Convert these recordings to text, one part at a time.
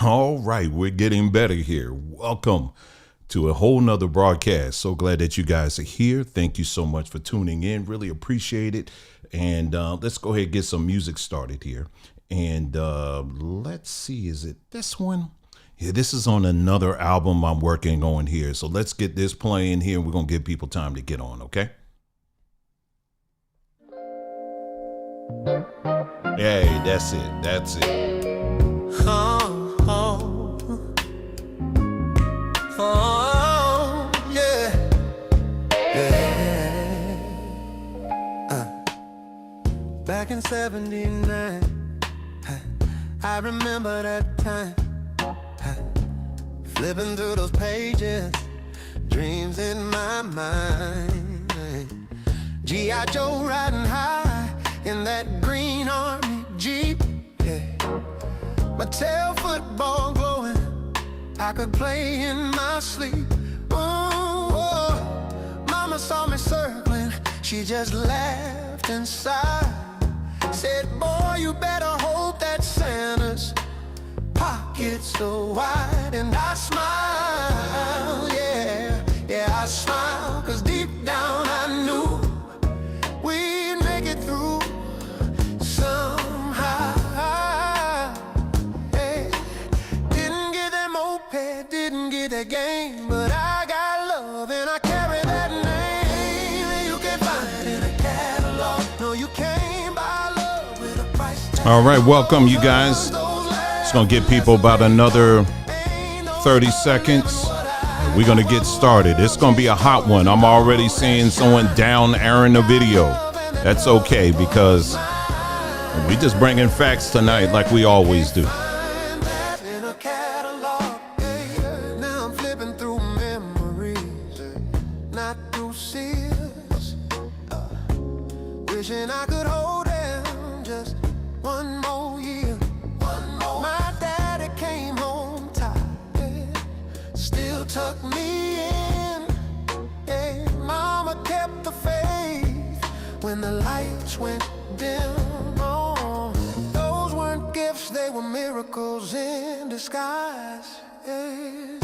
All right, we're getting better here. Welcome to a whole nother broadcast. So glad that you guys are here. Thank you so much for tuning in. Really appreciate it. And let's go ahead and get some music started here. And let's see, is it this one? Yeah, this is on another album I'm working on here. So let's get this playing here. We're going to give people time to get on, okay? Hey, that's it. That's it. Oh, yeah, yeah. Back in 79, I remember that time, flipping through those pages, dreams in my mind. G.I. Joe riding high in that green army Jeep, yeah. My tail football glowing, I could play in my sleep. Oh, mama saw me circling, she just laughed and sighed. Said, boy, you better hope that Santa's pockets are wide. And I smiled, yeah, I smiled, 'cause deep down I knew we'd make it through somehow. Didn't get that game, but I got love and I carry that name. You can find it in a catalog. No, you can't buy love with a price tag. All right, welcome you guys. It's going to give people about another 30 seconds. We're going to get started. It's going to be a hot one. I'm already seeing someone down airing the video. That's okay because we just bringing facts tonight like we always do. Wishing I could hold him just one more year. My daddy came home tired, still tucked me in. Yeah, mama kept the faith when the lights went dim. Oh, those weren't gifts, they were miracles in disguise. Yeah.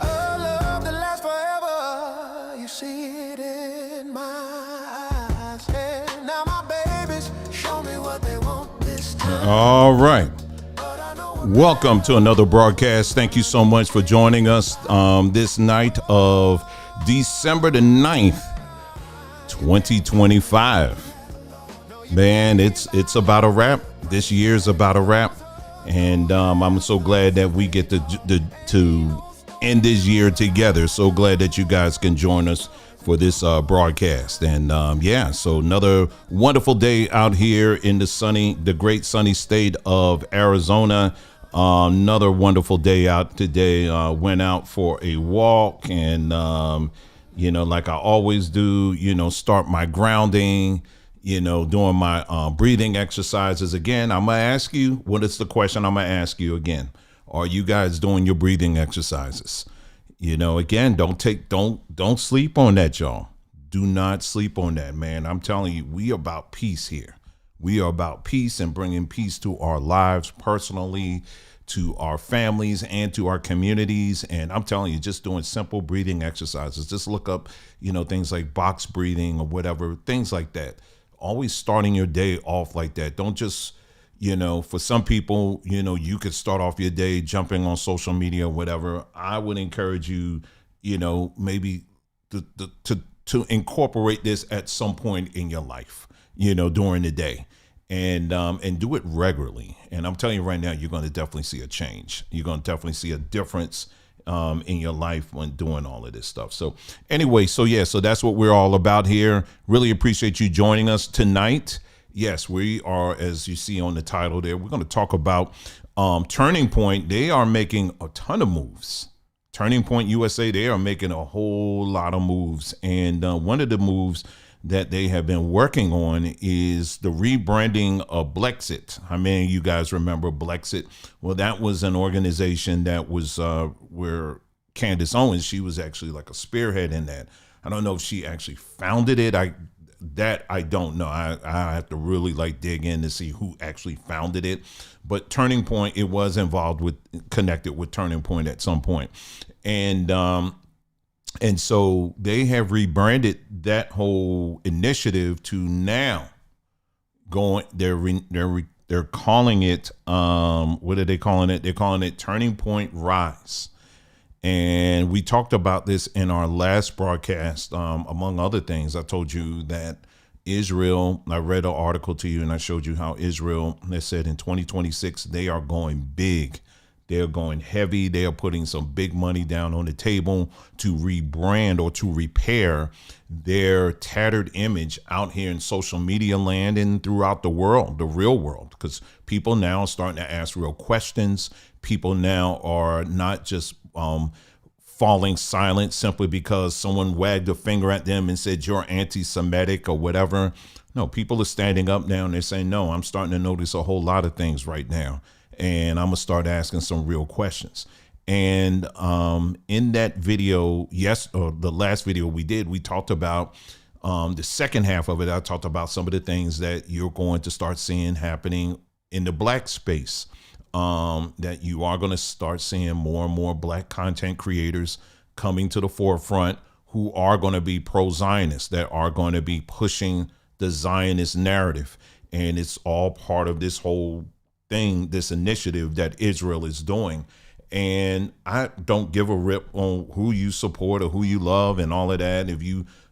A love that lasts forever, you see it in my eyes. Yeah. Now my babies show me what they want this time. All right. Welcome to another broadcast. Thank you so much for joining us this night of December the 9th, 2025. Man, it's about a wrap. This year's about a wrap. And I'm so glad that we get to end this year together. So glad that you guys can join us for this broadcast. And so another wonderful day out here in the great sunny state of Arizona. Another wonderful day out today. Went out for a walk and, like I always do, start my grounding, doing my breathing exercises. Again, I'm going to ask you, what is the question I'm going to ask you again? Are you guys doing your breathing exercises? Again, don't sleep on that, y'all. Do not sleep on that, man. I'm telling you, we are about peace here. We are about peace and bringing peace to our lives personally, to our families, and to our communities. And I'm telling you, just doing simple breathing exercises. Just look up, things like box breathing or whatever, things like that. Always starting your day off like that. Don't just, for some people, you could start off your day jumping on social media or whatever. I would encourage you, maybe to incorporate this at some point in your life, during the day, and do it regularly. And I'm telling you right now, you're going to definitely see a change. You're going to definitely see a difference in your life when doing all of this stuff. So anyway, so that's what we're all about here. Really appreciate you joining us tonight. Yes, we are, as you see on the title there, we're going to talk about Turning Point. They are making a ton of moves. Turning Point USA, they are making a whole lot of moves. And one of the moves that they have been working on is the rebranding of Blexit. I mean, you guys remember Blexit? Well, that was an organization that was where Candace Owens, she was actually like a spearhead in that. I don't know if she actually founded it. that I don't know. I have to really like dig in to see who actually founded it. But Turning Point, it was connected with Turning Point at some point. And so they have rebranded that whole initiative to now they're calling it, what are they calling it? They're calling it Turning Point Rise. And we talked about this in our last broadcast. Among other things, I told you that Israel, I read an article to you and I showed you how Israel, they said in 2026, they are going big. They're going heavy. They are putting some big money down on the table to rebrand or to repair their tattered image out here in social media land and throughout the world, the real world, because people now are starting to ask real questions. People now are not just falling silent simply because someone wagged a finger at them and said you're anti-Semitic or whatever. No, people are standing up now and they're saying, no, I'm starting to notice a whole lot of things right now. And I'm going to start asking some real questions. And in that video, the last video we did, we talked about the second half of it. I talked about some of the things that you're going to start seeing happening in the black space, that you are going to start seeing more and more black content creators coming to the forefront who are going to be pro-Zionist, that are going to be pushing the Zionist narrative. And it's all part of this whole thing, this initiative that Israel is doing. And I don't give a rip on who you support or who you love and all of that.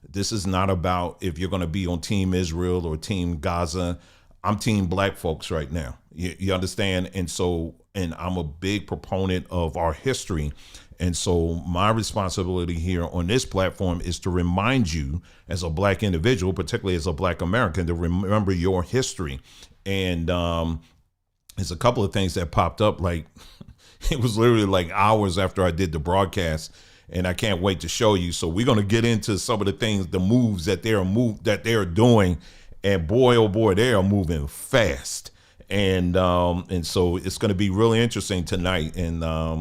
This is not about if you're going to be on Team Israel or Team Gaza. I'm Team Black folks right now. You understand? And I'm a big proponent of our history. And so my responsibility here on this platform is to remind you as a Black individual, particularly as a Black American, to remember your history. And there's a couple of things that popped up, like it was literally like hours after I did the broadcast, and I can't wait to show you. So we're going to get into some of the things, the moves that they're doing, and boy, oh boy, they are moving fast. And so it's going to be really interesting tonight. And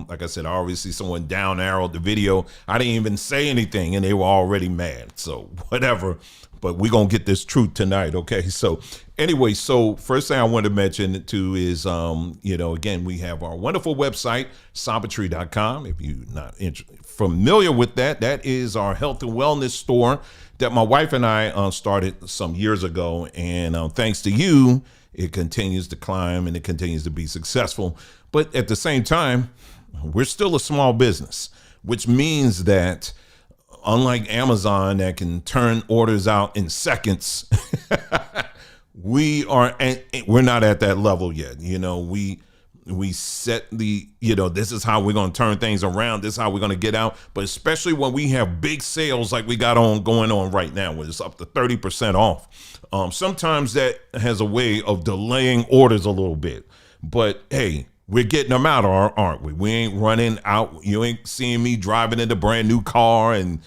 like I said, I already see someone down arrowed the video. I didn't even say anything and they were already mad. So whatever, but we're going to get this truth tonight. Okay. So anyway, so first thing I want to mention too is, again, we have our wonderful website, Sabbatry.com. If you're not familiar with that, that is our health and wellness store that my wife and I started some years ago. And thanks to you, it continues to climb and it continues to be successful. But at the same time, we're still a small business, which means that unlike Amazon that can turn orders out in seconds, we're not at that level yet. We set this is how we're going to turn things around. This is how we're going to get out. But especially when we have big sales like we got going on right now, where it's up to 30% off. Sometimes that has a way of delaying orders a little bit. But hey, we're getting them out, aren't we? We ain't running out. You ain't seeing me driving in a brand new car and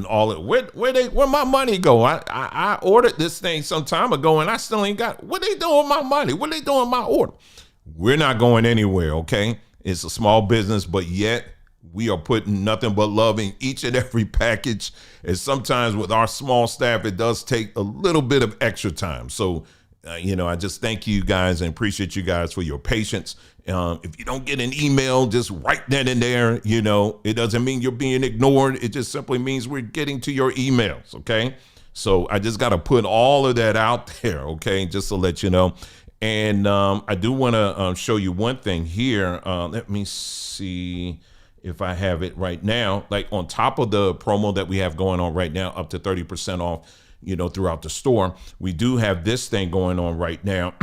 all it. Where my money go? I ordered this thing some time ago and I still ain't got. What they doing with my money? What they doing with my order? We're not going anywhere, okay? It's a small business, but yet we are putting nothing but love in each and every package. And sometimes with our small staff, it does take a little bit of extra time. So, I just thank you guys and appreciate you guys for your patience. If you don't get an email, just write that in there. It doesn't mean you're being ignored. It just simply means we're getting to your emails, okay? So I just got to put all of that out there, okay, just to let you know. And I do want to show you one thing here. Let me see if I have it right now. Like on top of the promo that we have going on right now, up to 30% off, throughout the store, we do have this thing going on right now.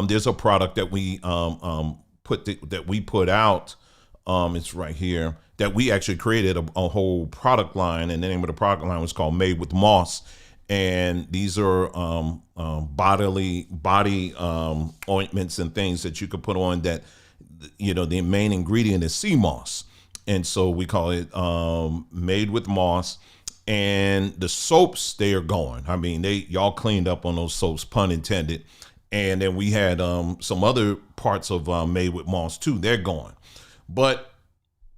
There's a product that we put out. It's right here, that we actually created a whole product line, and the name of the product line was called Made with Moss. And these are body ointments and things that you could put on that, the main ingredient is sea moss. And so we call it Made with Moss. And the soaps, they are going. I mean, y'all cleaned up on those soaps, pun intended. And then we had some other parts of Made with Moss too. They're going. But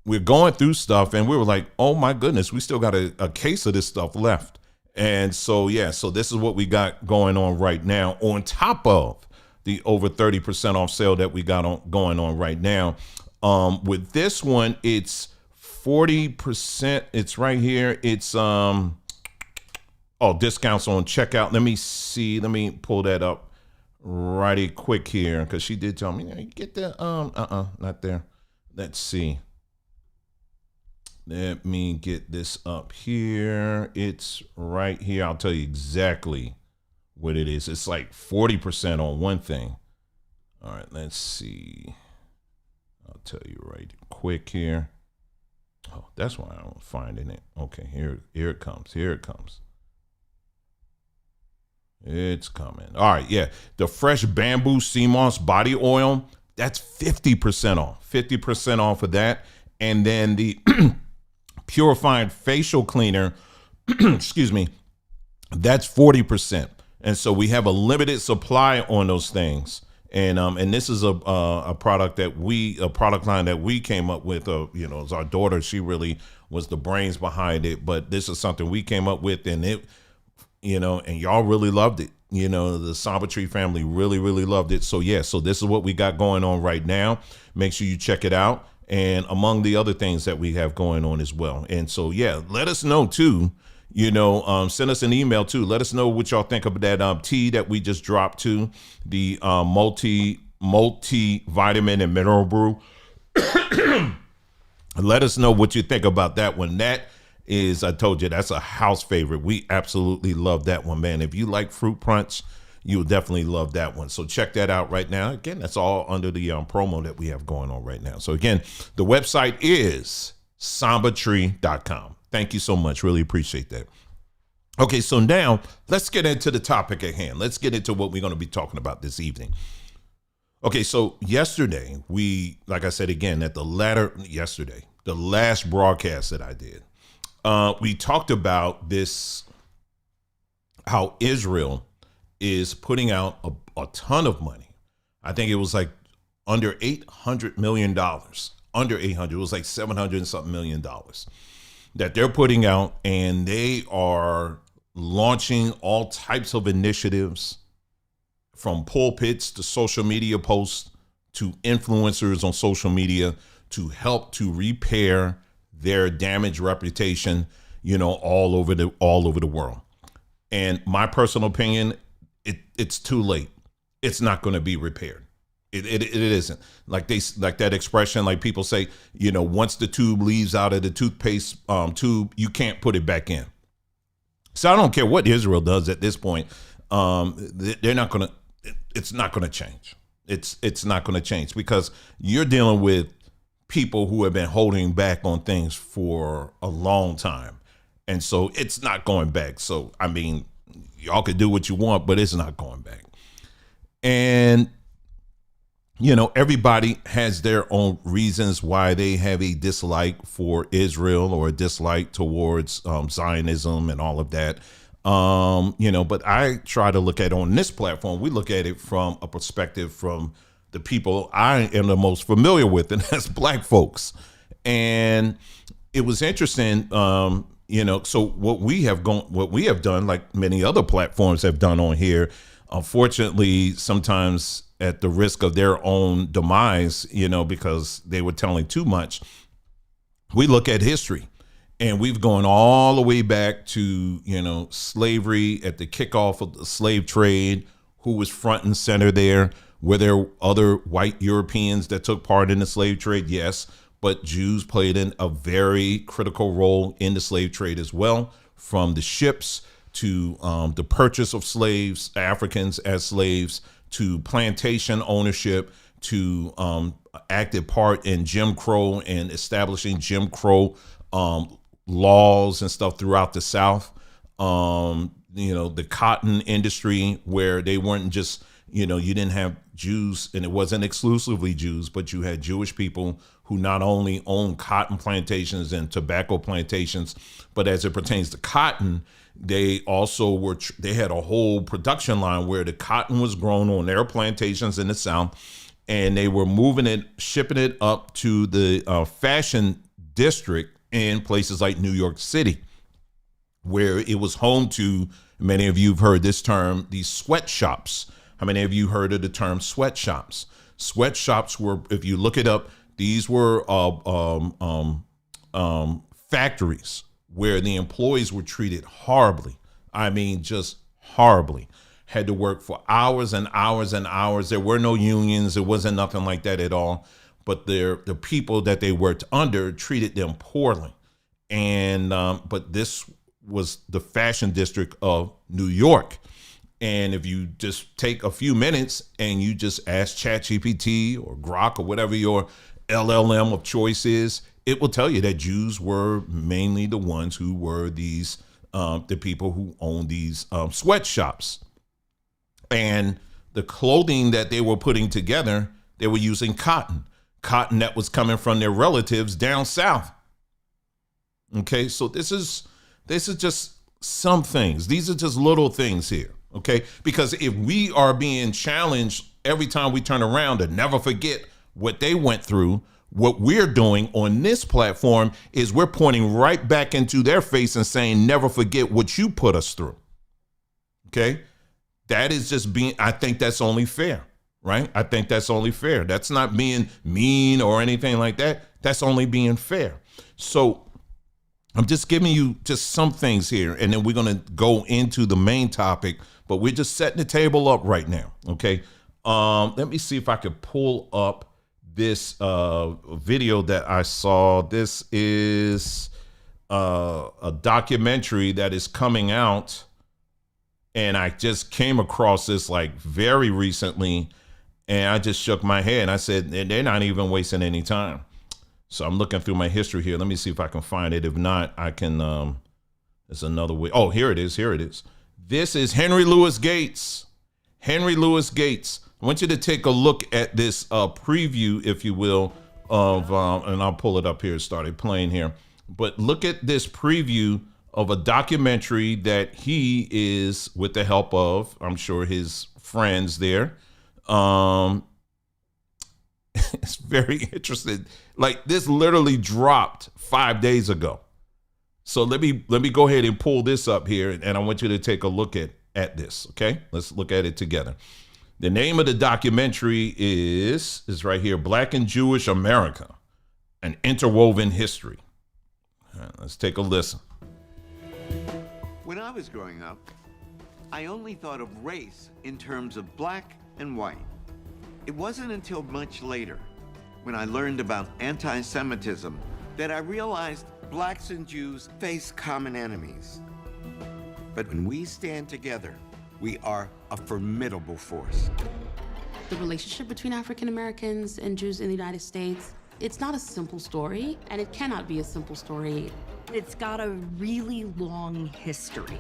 we're going through stuff and we were like, oh my goodness, we still got a case of this stuff left. And so, yeah, so this is what we got going on right now on top of the over 30% off sale that we got going on right now. With this one, it's 40%. It's right here. It's discounts on checkout. Let me see. Let me pull that up righty quick here, because she did tell me, you get the not there. Let's see. Let me get this up here. It's right here. I'll tell you exactly what it is. It's like 40% on one thing. All right, let's see. I'll tell you right quick here. Oh, that's why I don't find it. Okay, here it comes. Here it comes. It's coming. All right, yeah. The fresh bamboo sea moss body oil, that's 50% off. 50% off of that. And then the purified facial cleaner, excuse me, that's 40%. And so we have a limited supply on those things. And this is a product line that we came up with. It's our daughter. She really was the brains behind it. But this is something we came up with, and it, and y'all really loved it. The Samba Tree family really, really loved it. So yeah, so this is what we got going on right now. Make sure you check it out. And among the other things that we have going on as well. And so, yeah, let us know too, send us an email too. Let us know what y'all think of that tea that we just dropped too, the multi-vitamin and mineral brew. Let us know what you think about that one. That is, I told you, that's a house favorite. We absolutely love that one, man. If you like fruit punch, you'll definitely love that one. So check that out right now. Again, that's all under the promo that we have going on right now. So again, the website is sambatree.com. Thank you so much. Really appreciate that. Okay, so now let's get into the topic at hand. Let's get into what we're going to be talking about this evening. Okay, so yesterday, like I said again, the last broadcast that I did, we talked about this, how Israel is putting out a ton of money. I think it was like under $800 million, under 800, it was like 700 and something million dollars that they're putting out, and they are launching all types of initiatives, from pulpits to social media posts to influencers on social media, to help to repair their damaged reputation, all over the world. And my personal opinion, it's too late. It's not going to be repaired. It isn't. Like that expression, like people say, once the tube leaves out of the toothpaste tube, you can't put it back in. So I don't care what Israel does at this point. They're not going to. It's not going to change. It's not going to change, because you're dealing with people who have been holding back on things for a long time, and so it's not going back. So I mean, y'all could do what you want, but it's not going back. And, everybody has their own reasons why they have a dislike for Israel or a dislike towards Zionism and all of that. But I try to look at it on this platform. We look at it from a perspective from the people I am the most familiar with, and that's Black folks. And it was interesting. So what we have done, like many other platforms have done on here, unfortunately, sometimes at the risk of their own demise, because they were telling too much, we look at history, and we've gone all the way back to, slavery at the kickoff of the slave trade. Who was front and center there? Were there other white Europeans that took part in the slave trade? Yes. But Jews played a very critical role in the slave trade as well, from the ships to the purchase of slaves, Africans as slaves, to plantation ownership, to active part in Jim Crow and establishing Jim Crow laws and stuff throughout the South. The cotton industry, where they weren't just, you didn't have Jews, and it wasn't exclusively Jews, but you had Jewish people who not only owned cotton plantations and tobacco plantations, but as it pertains to cotton, they also they had a whole production line where the cotton was grown on their plantations in the South, and they were shipping it up to the fashion district in places like New York City. where it was home to, many of you have heard this term, these sweatshops. How many of you heard of the term sweatshops? Sweatshops were, if you look it up, these were factories where the employees were treated horribly. I mean, just horribly. Had to work for hours and hours and hours. There were no unions. It wasn't nothing like that at all. But the people that they worked under treated them poorly. And but this was the fashion district of New York. And if you just take a few minutes and you just ask ChatGPT or Grok or whatever your LLM of choice is, it will tell you that Jews were mainly the ones who were these, the people who owned these sweatshops. And the clothing that they were putting together, they were using cotton that was coming from their relatives down south. Okay, so this is just some things. These are just little things here. Okay, because if we are being challenged every time we turn around to never forget what they went through, what we're doing on this platform is we're pointing right back into their face and saying, never forget what you put us through. Okay, that is just being, I think that's only fair, right? I think that's only fair. That's not being mean or anything like that. That's only being fair. So I'm just giving you just some things here, and then we're going to go into the main topic, but we're just setting the table up right now, okay? Let me see if I could pull up this video that I saw. This is a documentary that is coming out, and I just came across this like very recently, and I just shook my head. I said, they're not even wasting any time. So I'm looking through my history here. Let me see if I can find it. If not, I can, there's another way. Oh, here it is. Here it is. This is Henry Louis Gates. Henry Louis Gates. I want you to take a look at this preview, if you will, of, and I'll pull it up here. It started playing here. But look at this preview of a documentary that he is, with the help of, I'm sure, his friends there. It's very interesting. Like, this literally dropped 5 days ago. So let me go ahead and pull this up here, and I want you to take a look at this. Okay, let's look at it together. The name of the documentary is right here: Black and Jewish America, an Interwoven History. All right, let's take a listen. When I was growing up, I only thought of race in terms of black and white. It wasn't until much later, when I learned about anti-Semitism, that I realized blacks and Jews face common enemies. But when we stand together, we are a formidable force. The relationship between African Americans and Jews in the United States, it's not a simple story, and it cannot be a simple story. It's got a really long history.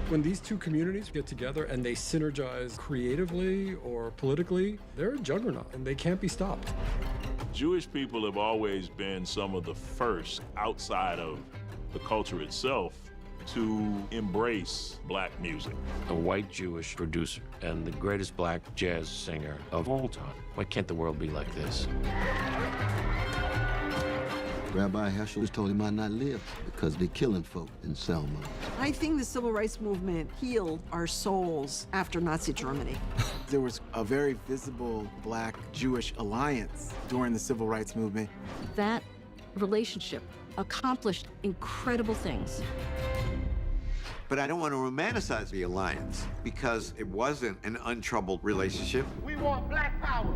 When these two communities get together and they synergize creatively or politically, they're a juggernaut and they can't be stopped. Jewish people have always been some of the first outside of the culture itself to embrace black music. A white Jewish producer and the greatest black jazz singer of all time. Why can't the world be like this? Rabbi Heschel was told he might not live because they're killing folk in Selma. I think the civil rights movement healed our souls after Nazi Germany. There was a very visible black-Jewish alliance during the civil rights movement. That relationship accomplished incredible things. But I don't want to romanticize the alliance, because it wasn't an untroubled relationship. We want black power.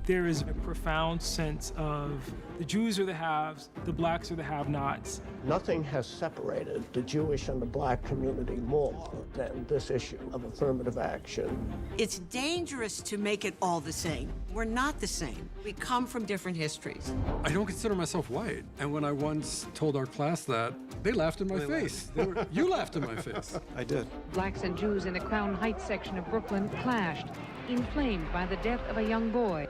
There is a profound sense of the Jews are the haves, the blacks are the have-nots. Nothing has separated the Jewish and the black community more than this issue of affirmative action. It's dangerous to make it all the same. We're not the same. We come from different histories. I don't consider myself white. And when I once told our class that, they laughed in my face. You laughed in my face. I did. Blacks and Jews in the Crown Heights section of Brooklyn clashed, inflamed by the death of a young boy.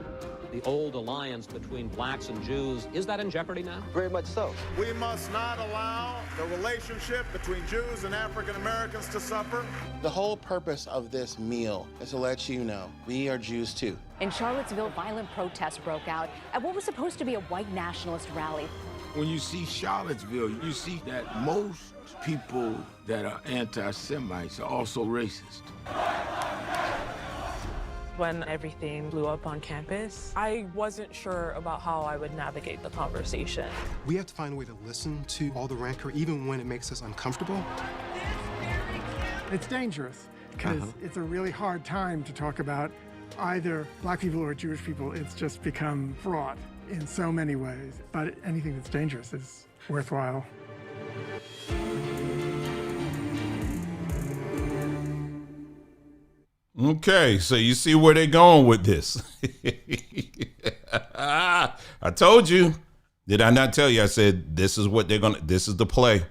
The old alliance between blacks and Jews, is that in jeopardy now? Very much so. We must not allow the relationship between Jews and African Americans to suffer. The whole purpose of this meal is to let you know we are Jews too. In Charlottesville, violent protests broke out at what was supposed to be a white nationalist rally. When you see Charlottesville, you see that most people that are anti-Semites are also racist. When everything blew up on campus, I wasn't sure about how I would navigate the conversation. We have to find a way to listen to all the rancor, even when it makes us uncomfortable. It's dangerous because it's a really hard time to talk about either black people or Jewish people. It's just become fraught in so many ways. But anything that's dangerous is worthwhile. Okay, so you see where they're going with this. I told you. Did I not tell you? I said, this is what this is the play.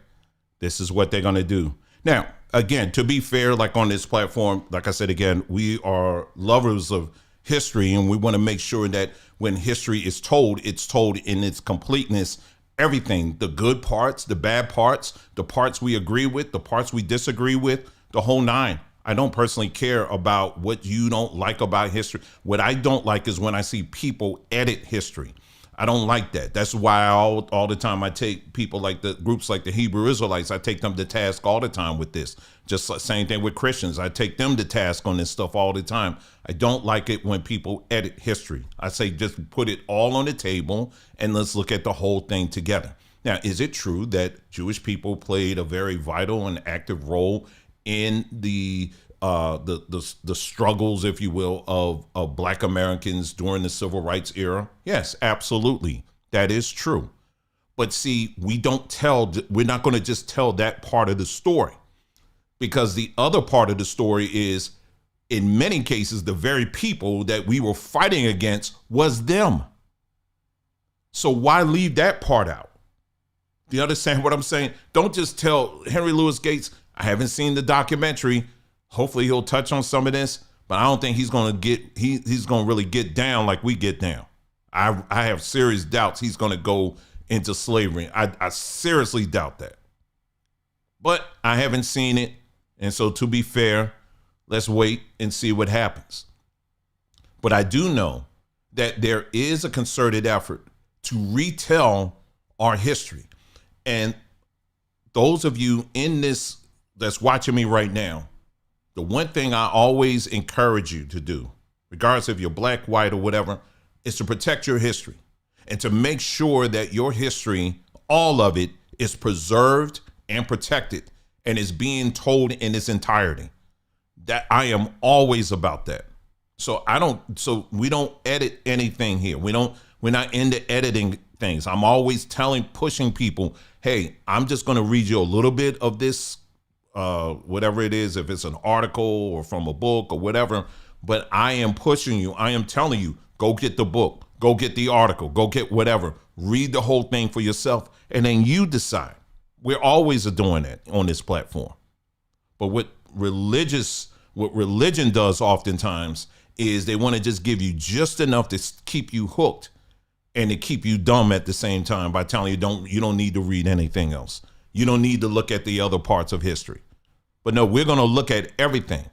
This is what they're going to do. Now, again, to be fair, like on this platform, like I said, again, we are lovers of history, and we want to make sure that when history is told, it's told in its completeness, everything, the good parts, the bad parts, the parts we agree with, the parts we disagree with, the whole nine. I don't personally care about what you don't like about history. What I don't like is when I see people edit history. I don't like that. That's why all the time I take people like the groups like the Hebrew Israelites, I take them to task all the time with this. Just the same thing with Christians. I take them to task on this stuff all the time. I don't like it when people edit history. I say just put it all on the table and let's look at the whole thing together. Now, is it true that Jewish people played a very vital and active role in the struggles, if you will, of Black Americans during the Civil Rights era? Yes, absolutely. That is true. But see, we're not going to just tell that part of the story, because the other part of the story is, in many cases, the very people that we were fighting against was them. So why leave that part out? Do you understand what I'm saying? Don't just tell Henry Louis Gates, I haven't seen the documentary. Hopefully he'll touch on some of this, but I don't think he's going to really get down like we get down. I have serious doubts he's going to go into slavery. I seriously doubt that. But I haven't seen it. And so to be fair, let's wait and see what happens. But I do know that there is a concerted effort to retell our history. And those of you in this that's watching me right now, the one thing I always encourage you to do, regardless if you're black, white, or whatever, is to protect your history and to make sure that your history, all of it, is preserved and protected and is being told in its entirety. That I am always about that. So we don't edit anything here. We're not into editing things. I'm always pushing people, hey, I'm just going to read you a little bit of this, whatever it is, if it's an article or from a book or whatever, but I am pushing you. I am telling you, go get the book, go get the article, go get whatever, read the whole thing for yourself, and then you decide. We're always doing that on this platform. But what religion does oftentimes is they want to just give you just enough to keep you hooked and to keep you dumb at the same time by telling you don't need to read anything else. You don't need to look at the other parts of history. But no, we're going to look at everything.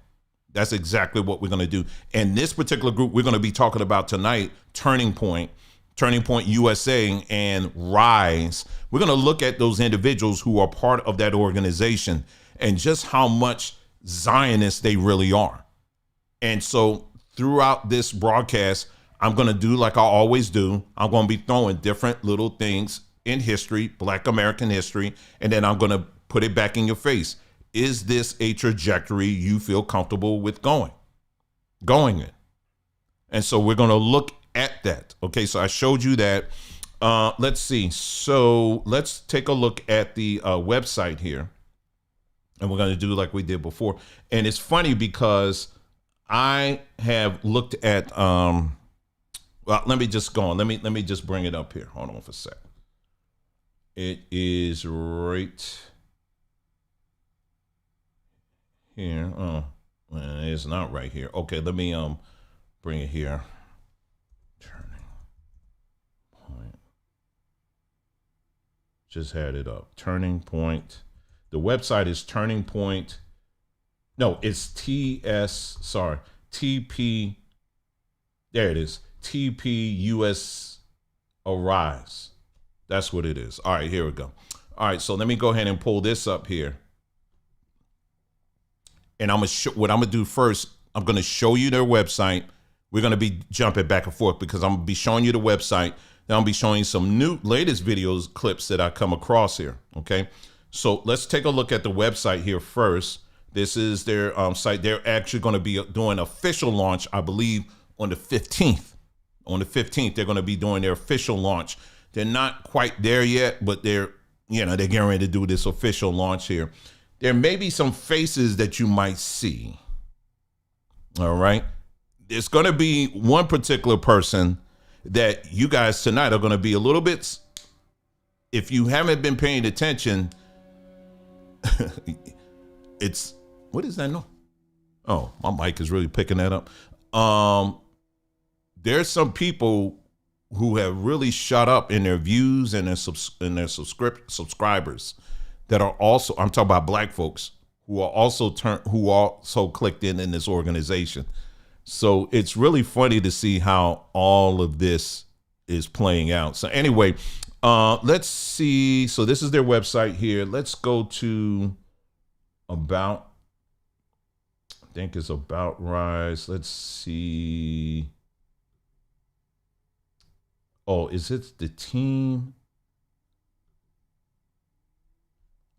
That's exactly what we're going to do. And this particular group we're going to be talking about tonight, Turning Point USA, and Rise. We're going to look at those individuals who are part of that organization and just how much Zionists they really are. And so throughout this broadcast, I'm going to do like I always do. I'm going to be throwing different little things in history, Black American history, and then I'm going to put it back in your face. Is this a trajectory you feel comfortable with going in? And so we're going to look at that. Okay, so I showed you that. Let's see. So let's take a look at the website here. And we're going to do like we did before. And it's funny because I have looked at, well, let me just go on. Let me just bring it up here. Hold on for a sec. It is right here. Oh, well, it's not right here. Okay, let me bring it here. Turning Point. Just had it up. Turning Point. The website is Turning Point. No, it's TP. There it is. TPUSA Rise. That's what it is. All right, here we go. All right, so let me go ahead and pull this up here. And what I'm gonna do first, I'm gonna show you their website. We're gonna be jumping back and forth because I'm gonna be showing you the website. Then I'll be showing you some new latest videos, clips that I come across here. Okay, so let's take a look at the website here first. This is their site. They're actually going to be doing official launch, I believe, on the 15th. On the 15th, they're going to be doing their official launch. They're not quite there yet, but they're getting ready to do this official launch here. There may be some faces that you might see. All right. There's going to be one particular person that you guys tonight are going to be a little bit, if you haven't been paying attention, it's, what is that? No. Oh, my mic is really picking that up. There's some people who have really shot up in their views and their subscribers that are also, I'm talking about black folks who are also clicked in this organization. So it's really funny to see how all of this is playing out. So anyway, let's see. So this is their website here. Let's go to about, I think it's About Rise. Let's see. Oh, is it the team?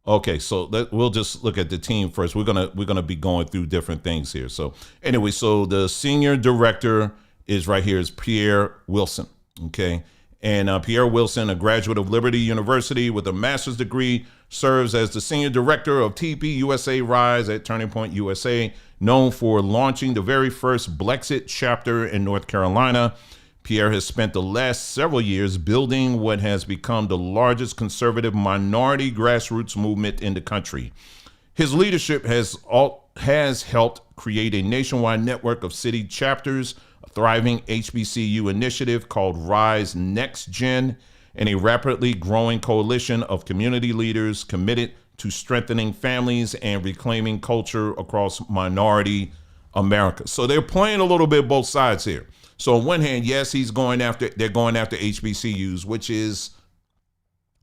Okay, so we'll just look at the team first. We're gonna be going through different things here. So anyway, so the senior director is right here is Pierre Wilson. Okay, and Pierre Wilson, a graduate of Liberty University with a master's degree, serves as the senior director of TPUSA Rise at Turning Point USA, known for launching the very first Blexit chapter in North Carolina. Pierre has spent the last several years building what has become the largest conservative minority grassroots movement in the country. His leadership has helped create a nationwide network of city chapters, a thriving HBCU initiative called Rise Next Gen, and a rapidly growing coalition of community leaders committed to strengthening families and reclaiming culture across minority America. So they're playing a little bit both sides here. So on one hand, yes, they're going after HBCUs, which is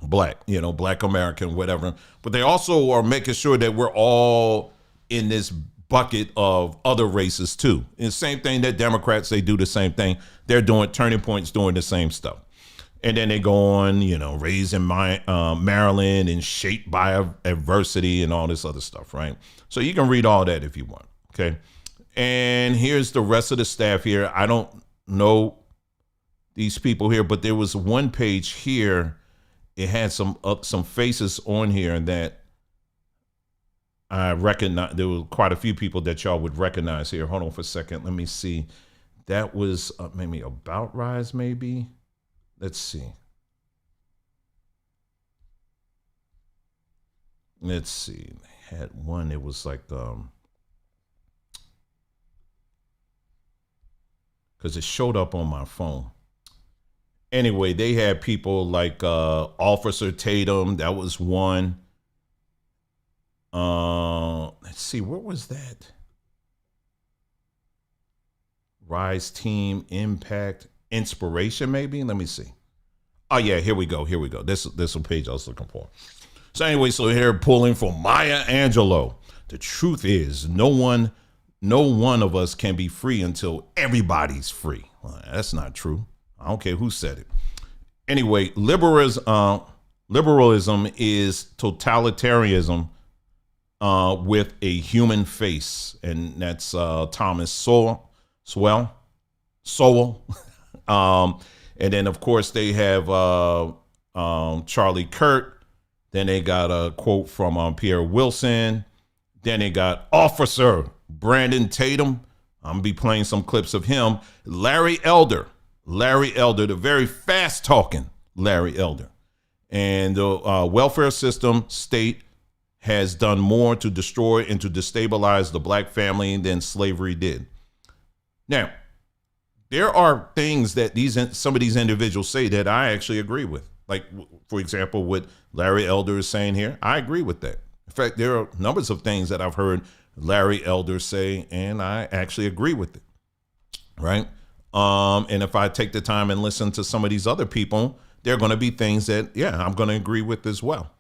black, black American, whatever. But they also are making sure that we're all in this bucket of other races too. And the same thing that Democrats, they do the same thing. They're doing, Turning Point's doing the same stuff. And then they go on, raised in Maryland and shaped by adversity and all this other stuff, right? So you can read all that if you want, okay? And here's the rest of the staff here. I don't know these people here, but there was one page here. It had some faces on here that I recognize. There were quite a few people that y'all would recognize here. Hold on for a second. Let me see. That was maybe About Rise, maybe. Let's see. Let's see. They had one. It was like because it showed up on my phone. Anyway, they had people like Officer Tatum. That was one. Let's see, what was that? Rise Team, Impact, Inspiration, maybe? Let me see. Oh yeah, here we go. This is the page I was looking for. So anyway, so here pulling for Maya Angelou. The truth is, no one of us can be free until everybody's free. Well, that's not true. I don't care who said it. Anyway, liberalism is totalitarianism with a human face, and that's Thomas Sowell. And then of course they have Charlie Kirk. Then they got a quote from Pierre Wilson. Then they got Officer Brandon Tatum. I'm gonna be playing some clips of him. Larry Elder, the very fast talking Larry Elder. And the welfare system state has done more to destroy and to destabilize the black family than slavery did. Now, there are things that some of these individuals say that I actually agree with. Like, for example, what Larry Elder is saying here, I agree with that. In fact, there are numbers of things that I've heard Larry Elder say, and I actually agree with it, right? And if I take the time and listen to some of these other people, there are going to be things that, I'm going to agree with as well.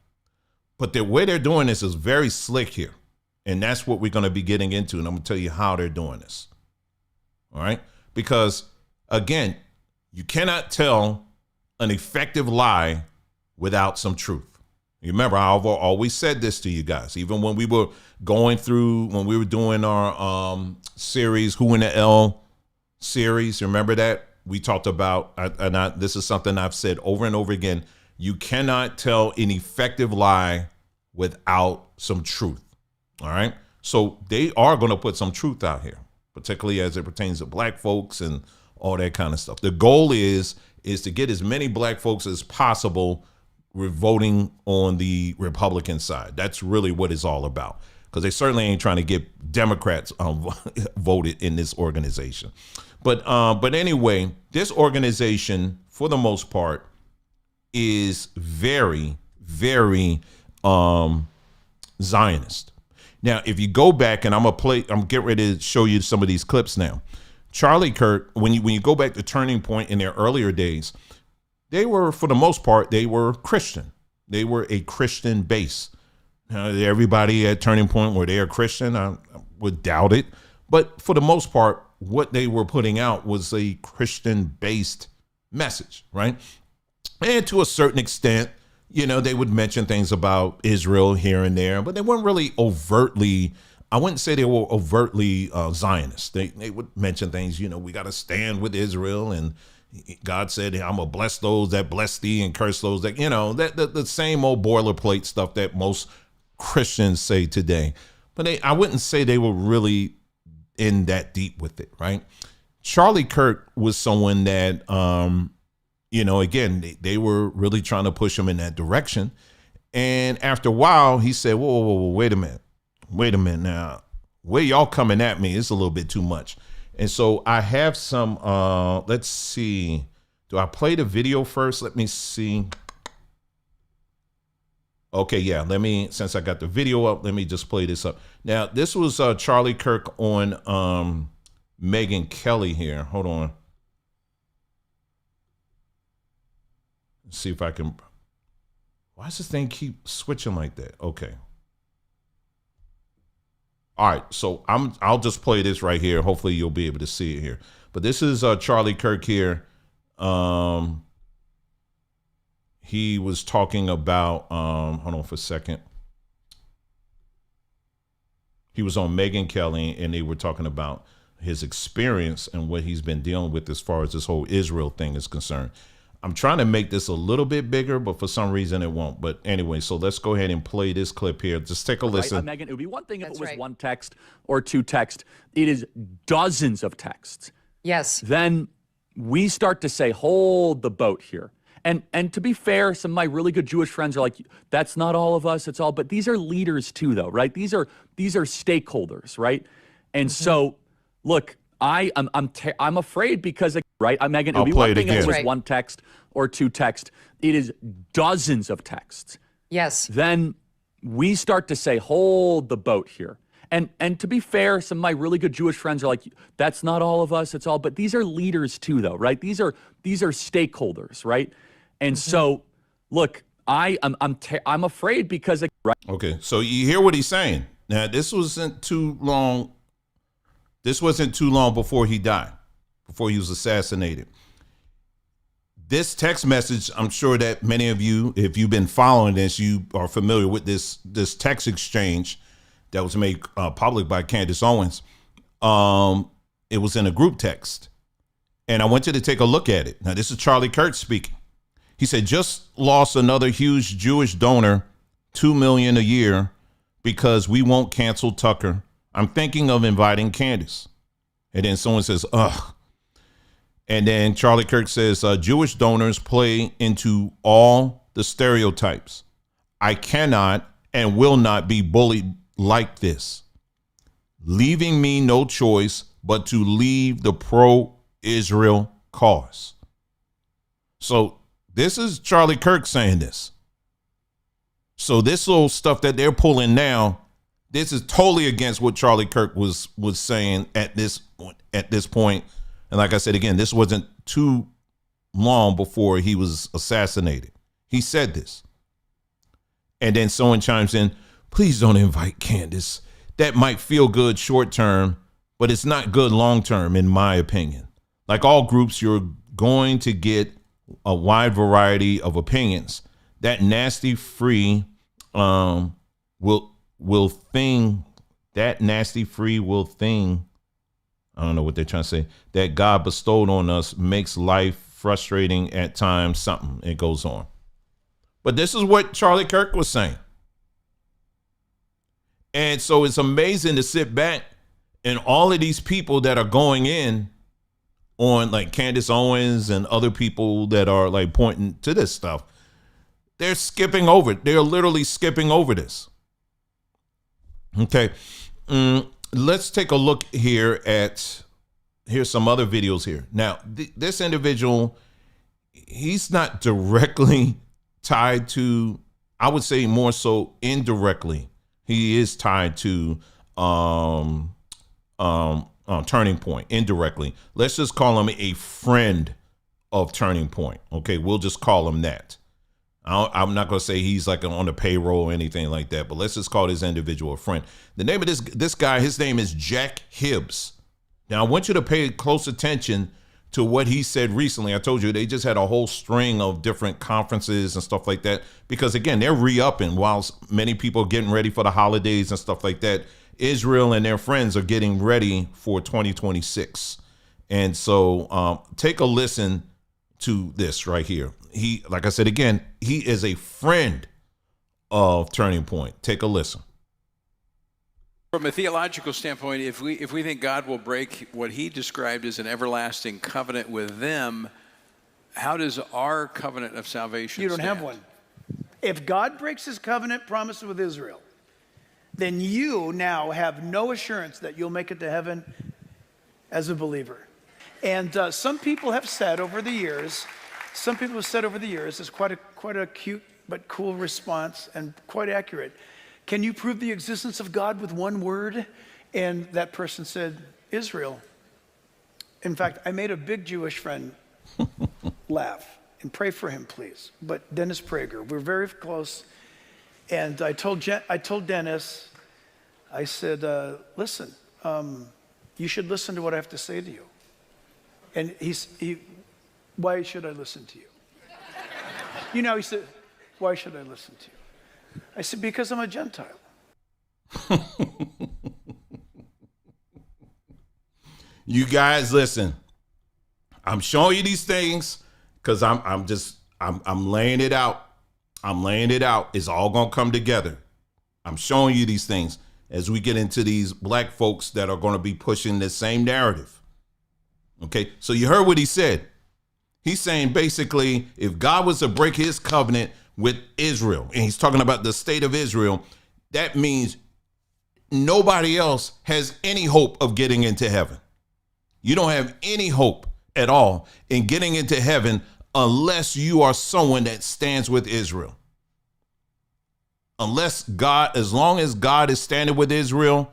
But the way they're doing this is very slick here. And that's what we're going to be getting into. And I'm going to tell you how they're doing this. All right. Because, again, you cannot tell an effective lie without some truth. You remember, I've always said this to you guys, even when we were when we were doing our series, Who in the L series. Remember that? We talked about, this is something I've said over and over again. You cannot tell an effective lie without some truth. All right. So they are going to put some truth out here, particularly as it pertains to black folks and all that kind of stuff. The goal is to get as many black folks as possible voting on the Republican side. That's really what it's all about, because they certainly ain't trying to get Democrats voted in this organization. But anyway, this organization, for the most part, is very, very Zionist. Now, if you go back, and I'm getting ready to show you some of these clips now. Charlie Kirk, when you go back to Turning Point in their earlier days, they were, for the most part, they were Christian. They were a Christian base. Everybody at Turning Point, were they a Christian? I would doubt it. But for the most part, what they were putting out was a Christian-based message, right? And to a certain extent, they would mention things about Israel here and there, but they weren't really overtly, I wouldn't say they were overtly Zionists. They would mention things, we got to stand with Israel, and God said, I'm going to bless those that bless thee and curse those that, the same old boilerplate stuff that most Christians say today. But I wouldn't say they were really in that deep with it, right? Charlie Kirk was someone that, again, they were really trying to push him in that direction. And after a while, he said, whoa, wait a minute now. Where y'all coming at me? It's a little bit too much. And so I have some, let's see. Do I play the video first? Let me see. Okay, yeah, since I got the video up, let me just play this up. Now, this was Charlie Kirk on Megyn Kelly here. Hold on. Let's see if I can. Why does this thing keep switching like that? Okay. All right, so I'll just play this right here. Hopefully you'll be able to see it here. But this is Charlie Kirk here. He was talking about, hold on for a second. He was on Megyn Kelly, and they were talking about his experience and what he's been dealing with as far as this whole Israel thing is concerned. I'm trying to make this a little bit bigger, but for some reason it won't. But anyway, so let's go ahead and play this clip here. Just take a listen. Right, Megyn, it would be one thing if it was one text or two text. It is dozens of texts. Yes. Then we start to say, hold the boat here. And to be fair, some of my really good Jewish friends are like, that's not all of us, it's all. But these are leaders too, though, right? These are stakeholders, right? And so, look, I'm afraid because, right, Megyn, it would be one thing if it was one text or two text. It is dozens of texts. Yes. Then we start to say, hold the boat here. And to be fair, some of my really good Jewish friends are like, that's not all of us, it's all. But these are leaders too, though, right? These are stakeholders, right? And so, look, I'm afraid because, right? Okay, so you hear what he's saying. Now, this wasn't too long. This wasn't too long before he died, before he was assassinated. This text message, I'm sure that many of you, if you've been following this, you are familiar with this text exchange that was made public by Candace Owens. It was in a group text. And I want you to take a look at it. Now, this is Charlie Kirk speaking. He said, just lost another huge Jewish donor, $2 million a year, because we won't cancel Tucker. I'm thinking of inviting Candace. And then someone says, ugh. And then Charlie Kirk says, Jewish donors play into all the stereotypes. I cannot and will not be bullied like this, leaving me no choice but to leave the pro-Israel cause. So this is Charlie Kirk saying this. So this little stuff that they're pulling now, this is totally against what Charlie Kirk was saying at this point And like I said, again, this wasn't too long before he was assassinated. He said this. And then someone chimes in, please don't invite Candace. That might feel good short term, but it's not good long term, in my opinion. Like all groups, you're going to get a wide variety of opinions. That nasty free will thing. That nasty free will thing. I don't know what they're trying to say. That God bestowed on us makes life frustrating at times. Something. It goes on. But this is what Charlie Kirk was saying. And so it's amazing to sit back and all of these people that are going in on like Candace Owens and other people that are like pointing to this stuff. They're skipping over it. They're literally skipping over this. Okay. Let's take a look here at, here's some other videos here. Now, this individual, he's not directly tied to, I would say more so indirectly. He is tied to Turning Point indirectly. Let's just call him a friend of Turning Point. Okay, we'll just call him that. I'm not going to say he's like on the payroll or anything like that, but let's just call this individual a friend. The name of this guy, his name is Jack Hibbs. Now, I want you to pay close attention to what he said recently. I told you they just had a whole string of different conferences and stuff like that, because again, they're re-upping whilst many people are getting ready for the holidays and stuff like that. Israel and their friends are getting ready for 2026. And so take a listen to this right here. He, like I said, again, he is a friend of Turning Point. Take a listen. From a theological standpoint, if we think God will break what he described as an everlasting covenant with them, how does our covenant of salvation You don't stand? have one. If God breaks his covenant promise with Israel, then you now have no assurance that you'll make it to heaven as a believer. And some people have said over the years, it's quite a cute but cool response and quite accurate. Can you prove the existence of God with one word? And that person said, Israel. In fact, I made a big Jewish friend laugh, and pray for him, please. But Dennis Prager, we're very close. And I told Dennis, I said, listen, you should listen to what I have to say to you. And why should I listen to you? You know, he said, why should I listen to you? I said, because I'm a Gentile. You guys, listen. I'm showing you these things because I'm laying it out. I'm laying it out. It's all gonna come together. I'm showing you these things as we get into these black folks that are going to be pushing the same narrative. Okay, so you heard what he said. He's saying basically, if God was to break his covenant with Israel, and he's talking about the state of Israel, that means nobody else has any hope of getting into heaven. You don't have any hope at all in getting into heaven unless you are someone that stands with Israel. As long as God is standing with Israel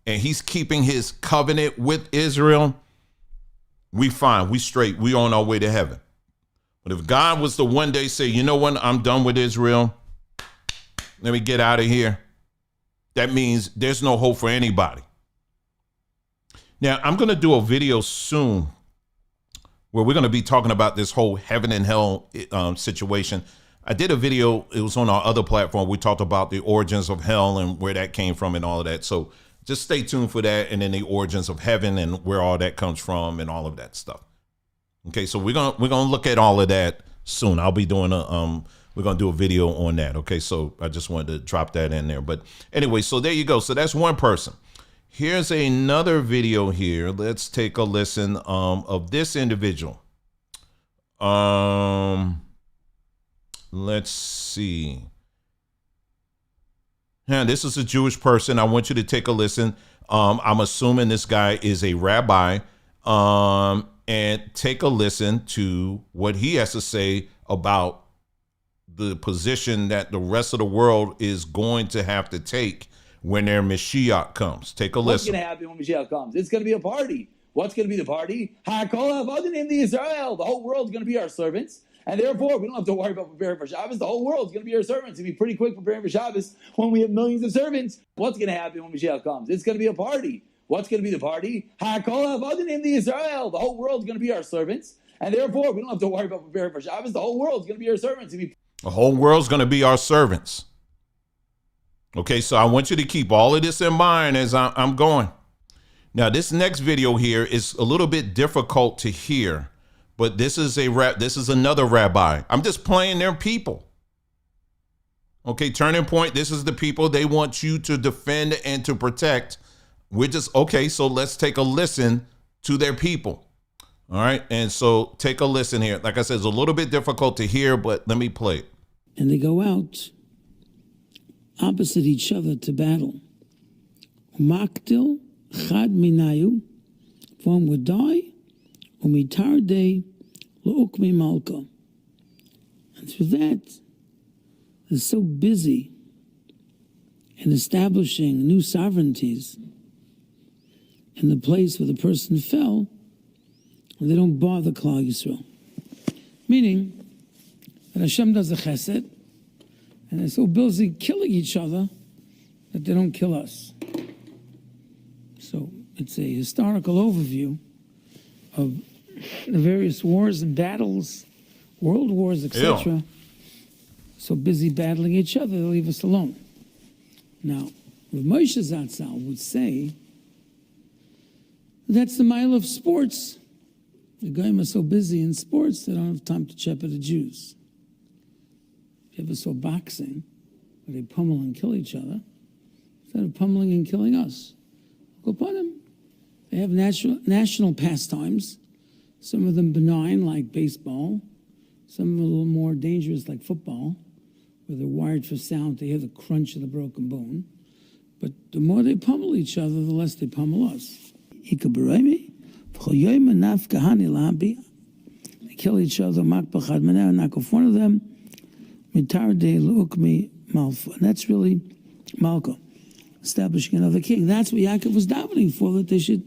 and he's keeping his covenant with Israel, we fine, we straight, we on our way to heaven. But if God was to one day say, you know what, I'm done with Israel, let me get out of here, that means there's no hope for anybody. Now, I'm going to do a video soon where we're going to be talking about this whole heaven and hell situation. I did a video, it was on our other platform. We talked about the origins of hell and where that came from and all of that. So just stay tuned for that, and then the origins of heaven and where all that comes from and all of that stuff. Okay, so we're gonna look at all of that soon. I'll be doing we're gonna do a video on that. Okay, so I just wanted to drop that in there. But anyway, so there you go. So that's one person. Here's another video here. Let's take a listen of this individual. Let's see. Yeah, this is a Jewish person. I want you to take a listen. I'm assuming this guy is a rabbi. And take a listen to what he has to say about the position that the rest of the world is going to have to take when their Mashiach comes. Take a listen. What's going to happen when Mashiach comes? It's going to be a party. What's going to be the party? Hakol Avodim in Israel. The whole world's going to be our servants. And therefore, we don't have to worry about preparing for Shabbos. The whole world's going to be our servants. It'll be pretty quick preparing for Shabbos when we have millions of servants. What's going to happen when Mashiach comes? It's going to be a party. What's going to be the party? Hakol Avodim in Israel. The whole world's going to be our servants. And therefore, we don't have to worry about preparing for Shabbos. The whole world's going to be our servants. The whole world's going to be our servants. Okay, so I want you to keep all of this in mind as I'm going. Now, this next video here is a little bit difficult to hear, but this is another rabbi. I'm just playing their people. Okay, Turning Point, this is the people they want you to defend and to protect. We're just, okay, so let's take a listen to their people. All right, and so take a listen here. Like I said, it's a little bit difficult to hear, but let me play it. And they go out opposite each other to battle. Maktil chad minayu, one would die, umitarde lo'ukmi malka. And through that, they're so busy in establishing new sovereignties in the place where the person fell, and they don't bother Klal Yisrael. Meaning that Hashem does a chesed, and they're so busy killing each other that they don't kill us. So it's a historical overview of the various wars and battles, world wars, etc. So busy battling each other, they leave us alone. Now, Rav Moshe Zatzal would say that's the mile of sports. The Goyim are so busy in sports, they don't have time to shepherd the Jews. If you ever saw boxing, where they pummel and kill each other, instead of pummeling and killing us, go upon them. They have national pastimes, some of them benign, like baseball, some of them a little more dangerous, like football, where they're wired for sound to hear the crunch of the broken bone. But the more they pummel each other, the less they pummel us. They kill each other, knock off one of them, and that's really Malka, establishing another king. That's what Yaakov was davening for, that they should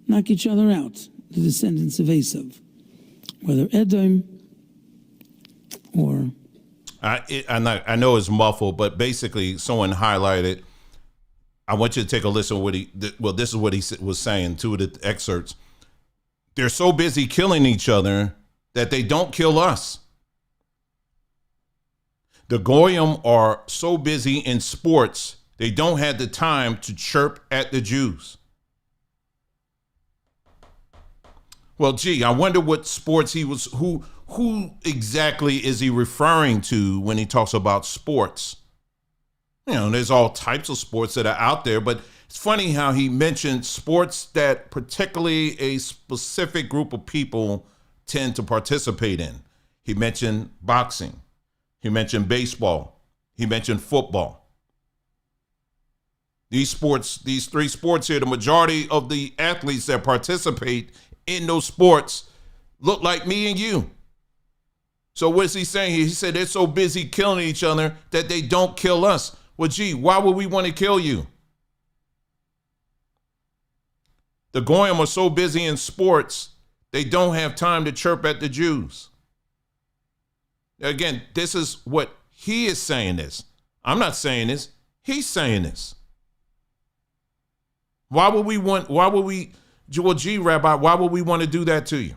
knock each other out, the descendants of Esav, whether Edom or... I know it's muffled, but basically someone highlighted. I want you to take a listen to what this is what he was saying, two of the excerpts. They're so busy killing each other that they don't kill us. The Goyim are so busy in sports, they don't have the time to chirp at the Jews. Well, gee, I wonder what sports he was, who exactly is he referring to when he talks about sports? You know, there's all types of sports that are out there, but it's funny how he mentioned sports that particularly a specific group of people tend to participate in. He mentioned boxing. He mentioned baseball. He mentioned football. These three sports here, the majority of the athletes that participate in those sports look like me and you. So what's he saying here? He said they're so busy killing each other that they don't kill us. Well, gee, why would we want to kill you? The Goyim are so busy in sports, they don't have time to chirp at the Jews. Again, this is what he is saying this. I'm not saying this. He's saying this. Well, gee, Rabbi, why would we want to do that to you?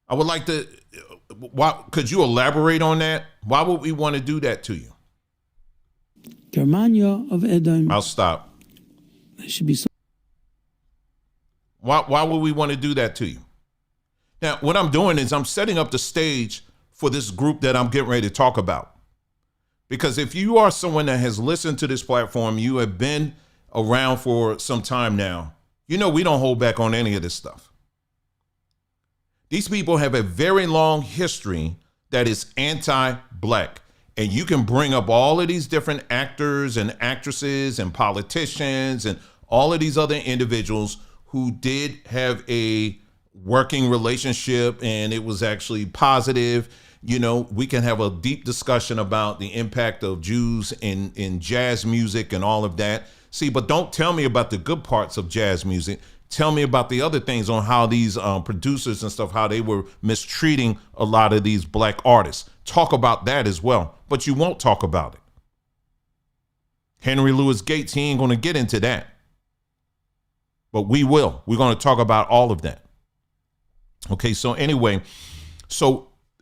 I would like to, could you elaborate on that? Why would we want to do that to you? Germania of Edom. I'll stop. It should be so. Why would we want to do that to you? Now, what I'm doing is I'm setting up the stage for this group that I'm getting ready to talk about. Because if you are someone that has listened to this platform, you have been around for some time now, you know we don't hold back on any of this stuff. These people have a very long history that is anti-black. And you can bring up all of these different actors and actresses and politicians and all of these other individuals who did have a working relationship and it was actually positive. You know, we can have a deep discussion about the impact of Jews in jazz music and all of that. See, but don't tell me about the good parts of jazz music. Tell me about the other things on how these producers and stuff, how they were mistreating a lot of these black artists. Talk about that as well, but you won't talk about it. Henry Louis Gates, he ain't going to get into that. But we will. We're going to talk about all of that. Okay, so anyway,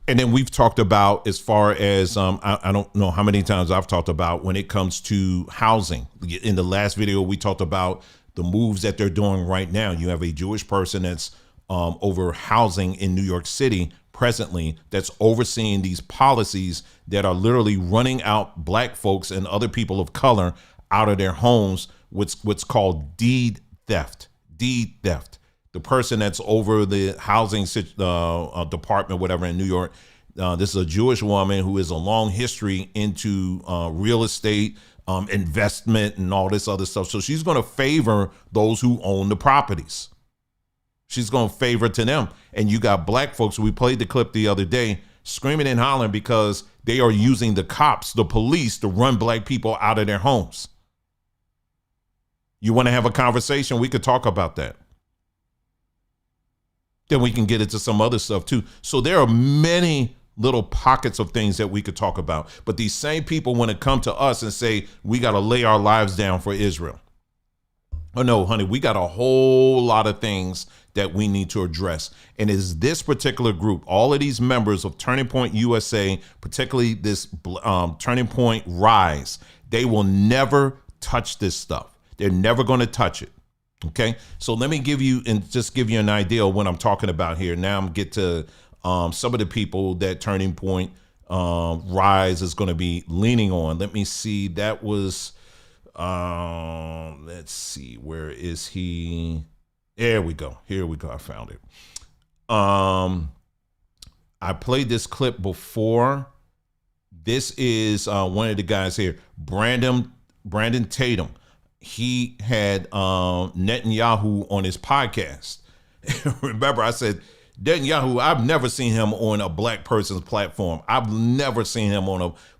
and then we've talked about as far as, I don't know how many times I've talked about when it comes to housing. In the last video, we talked about the moves that they're doing right now. You have a Jewish person that's over housing in New York City presently, that's overseeing these policies that are literally running out black folks and other people of color out of their homes, what's called deed theft. Deed theft. The person that's over the housing department, whatever, in New York, this is a Jewish woman who has a long history into real estate, investment, and all this other stuff. So she's going to favor those who own the properties. She's going to favor to them. And you got black folks, we played the clip the other day, screaming and hollering because they are using the cops, the police, to run black people out of their homes. You want to have a conversation? We could talk about that. Then we can get into some other stuff too. So there are many little pockets of things that we could talk about. But these same people want to come to us and say, we got to lay our lives down for Israel. Oh, no, honey, we got a whole lot of things that we need to address. And is this particular group, all of these members of Turning Point USA, particularly this Turning Point Rise, they will never touch this stuff. They're never going to touch it. Okay, so let me give you an idea of what I'm talking about here. Now I'm get to some of the people that Turning Point Rise is going to be leaning on. Let me see. That was, let's see, where is he? There we go. Here we go. I found it. I played this clip before. This is one of the guys here, Brandon Tatum. He had Netanyahu on his podcast. Remember, I said, Netanyahu, I've never seen him on a black person's platform. I've never seen him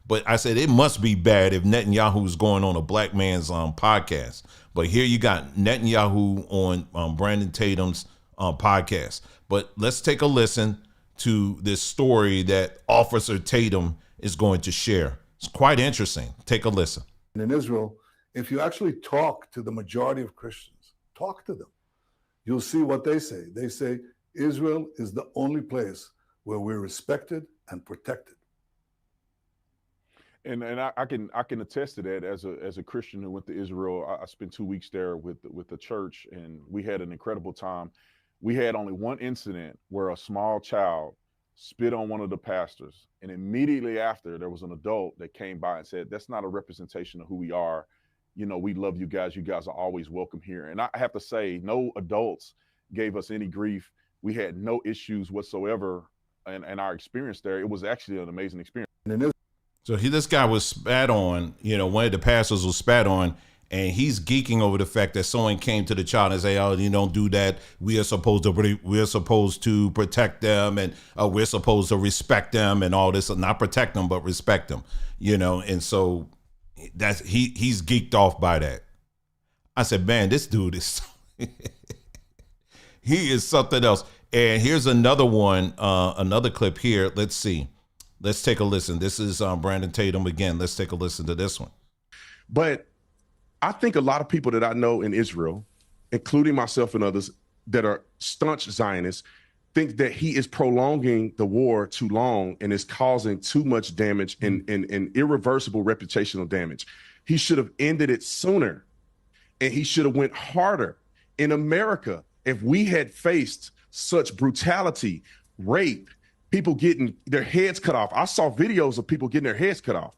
but I said, it must be bad if Netanyahu's going on a black man's podcast. But here you got Netanyahu on Brandon Tatum's podcast. But let's take a listen to this story that Officer Tatum is going to share. It's quite interesting. Take a listen. In Israel, if you actually talk to the majority of Christians, talk to them, you'll see what they say. They say Israel is the only place where we're respected and protected. And I can attest to that as a Christian who went to Israel. I spent 2 weeks there with the church, and we had an incredible time. We had only one incident where a small child spit on one of the pastors, and immediately after, there was an adult that came by and said, "That's not a representation of who we are. You know, we love you guys. You guys are always welcome here." And I have to say, no adults gave us any grief. We had no issues whatsoever in our experience there. It was actually an amazing experience. So this guy was spat on, one of the pastors was spat on, and he's geeking over the fact that someone came to the child and say, "Oh, you don't do that. We're supposed to protect them, and we're supposed to respect them, and all this, not protect them, but respect them," and so he's geeked off by that. I said, man, this dude is he is something else. And here's another one, another clip here. Let's see. Let's take a listen. This is Brandon Tatum again. Let's take a listen to this one. But I think a lot of people that I know in Israel, including myself and others that are staunch Zionists, think that he is prolonging the war too long and is causing too much damage and irreversible reputational damage. He should have ended it sooner, and he should have went harder. In America, if we had faced such brutality, rape, people getting their heads cut off. I saw videos of people getting their heads cut off.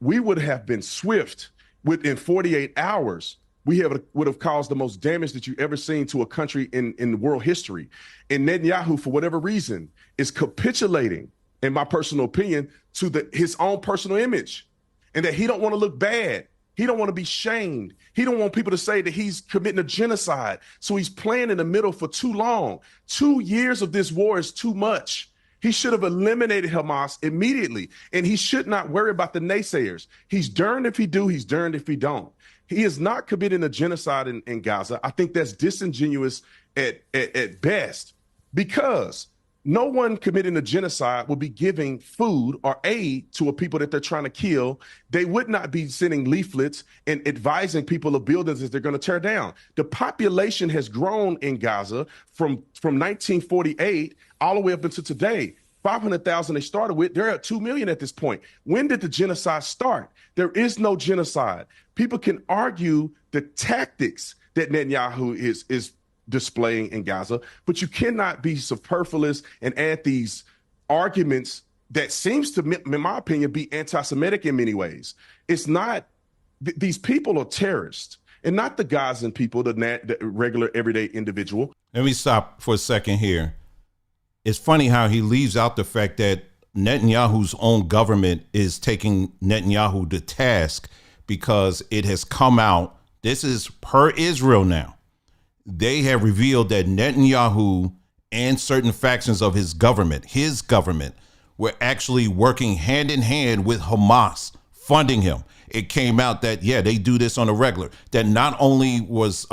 We would have been swift. Within 48 hours, we would have caused the most damage that you've ever seen to a country in world history. And Netanyahu, for whatever reason, is capitulating, in my personal opinion, to his own personal image, and that he don't want to look bad. He don't want to be shamed. He don't want people to say that he's committing a genocide. So he's playing in the middle for too long. 2 years of this war is too much. He should have eliminated Hamas immediately, and he should not worry about the naysayers. He's darned if he do, he's darned if he don't. He is not committing a genocide in Gaza. I think that's disingenuous at best, because no one committing a genocide would be giving food or aid to a people that they're trying to kill. They would not be sending leaflets and advising people of buildings that they're going to tear down. The population has grown in Gaza from 1948 all the way up until today. 500,000 they started with. They're at 2 million at this point. When did the genocide start? There is no genocide. People can argue the tactics that Netanyahu is displaying in Gaza, but you cannot be superfluous and add these arguments that seems to, in my opinion, be anti-Semitic in many ways. It's not, these people are terrorists, and not the Gazan people, the regular everyday individual. Let me stop for a second here. It's funny how he leaves out the fact that Netanyahu's own government is taking Netanyahu to task, because it has come out, this is per Israel now, they have revealed that Netanyahu and certain factions of his government were actually working hand in hand with Hamas, funding him. It came out that, yeah, they do this on a regular, that not only was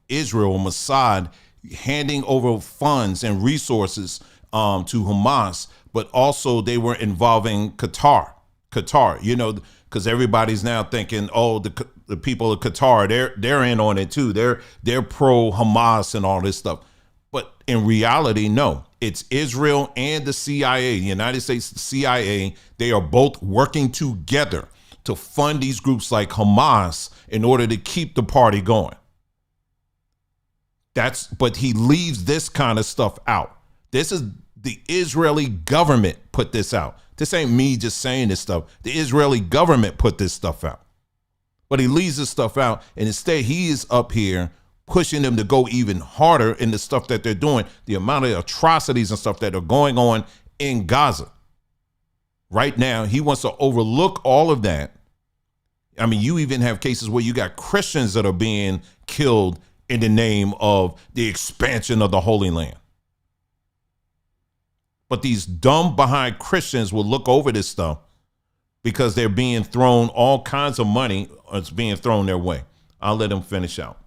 Israel, Mossad, handing over funds and resources to Hamas, but also they were involving Qatar, you know, because everybody's now thinking, oh, the people of Qatar, they're in on it too. They're pro Hamas and all this stuff. But in reality, no, it's Israel and the CIA, the United States CIA. They are both working together to fund these groups like Hamas in order to keep the party going. But he leaves this kind of stuff out. This is the Israeli government put this out. This ain't me just saying this stuff. The Israeli government put this stuff out. But he leaves this stuff out, and instead he is up here pushing them to go even harder in the stuff that they're doing, the amount of atrocities and stuff that are going on in Gaza. Right now, he wants to overlook all of that. I mean, you even have cases where you got Christians that are being killed in the name of the expansion of the Holy Land. But these dumb behind Christians will look over this stuff because they're being thrown all kinds of money. It's being thrown their way. I'll let them finish out.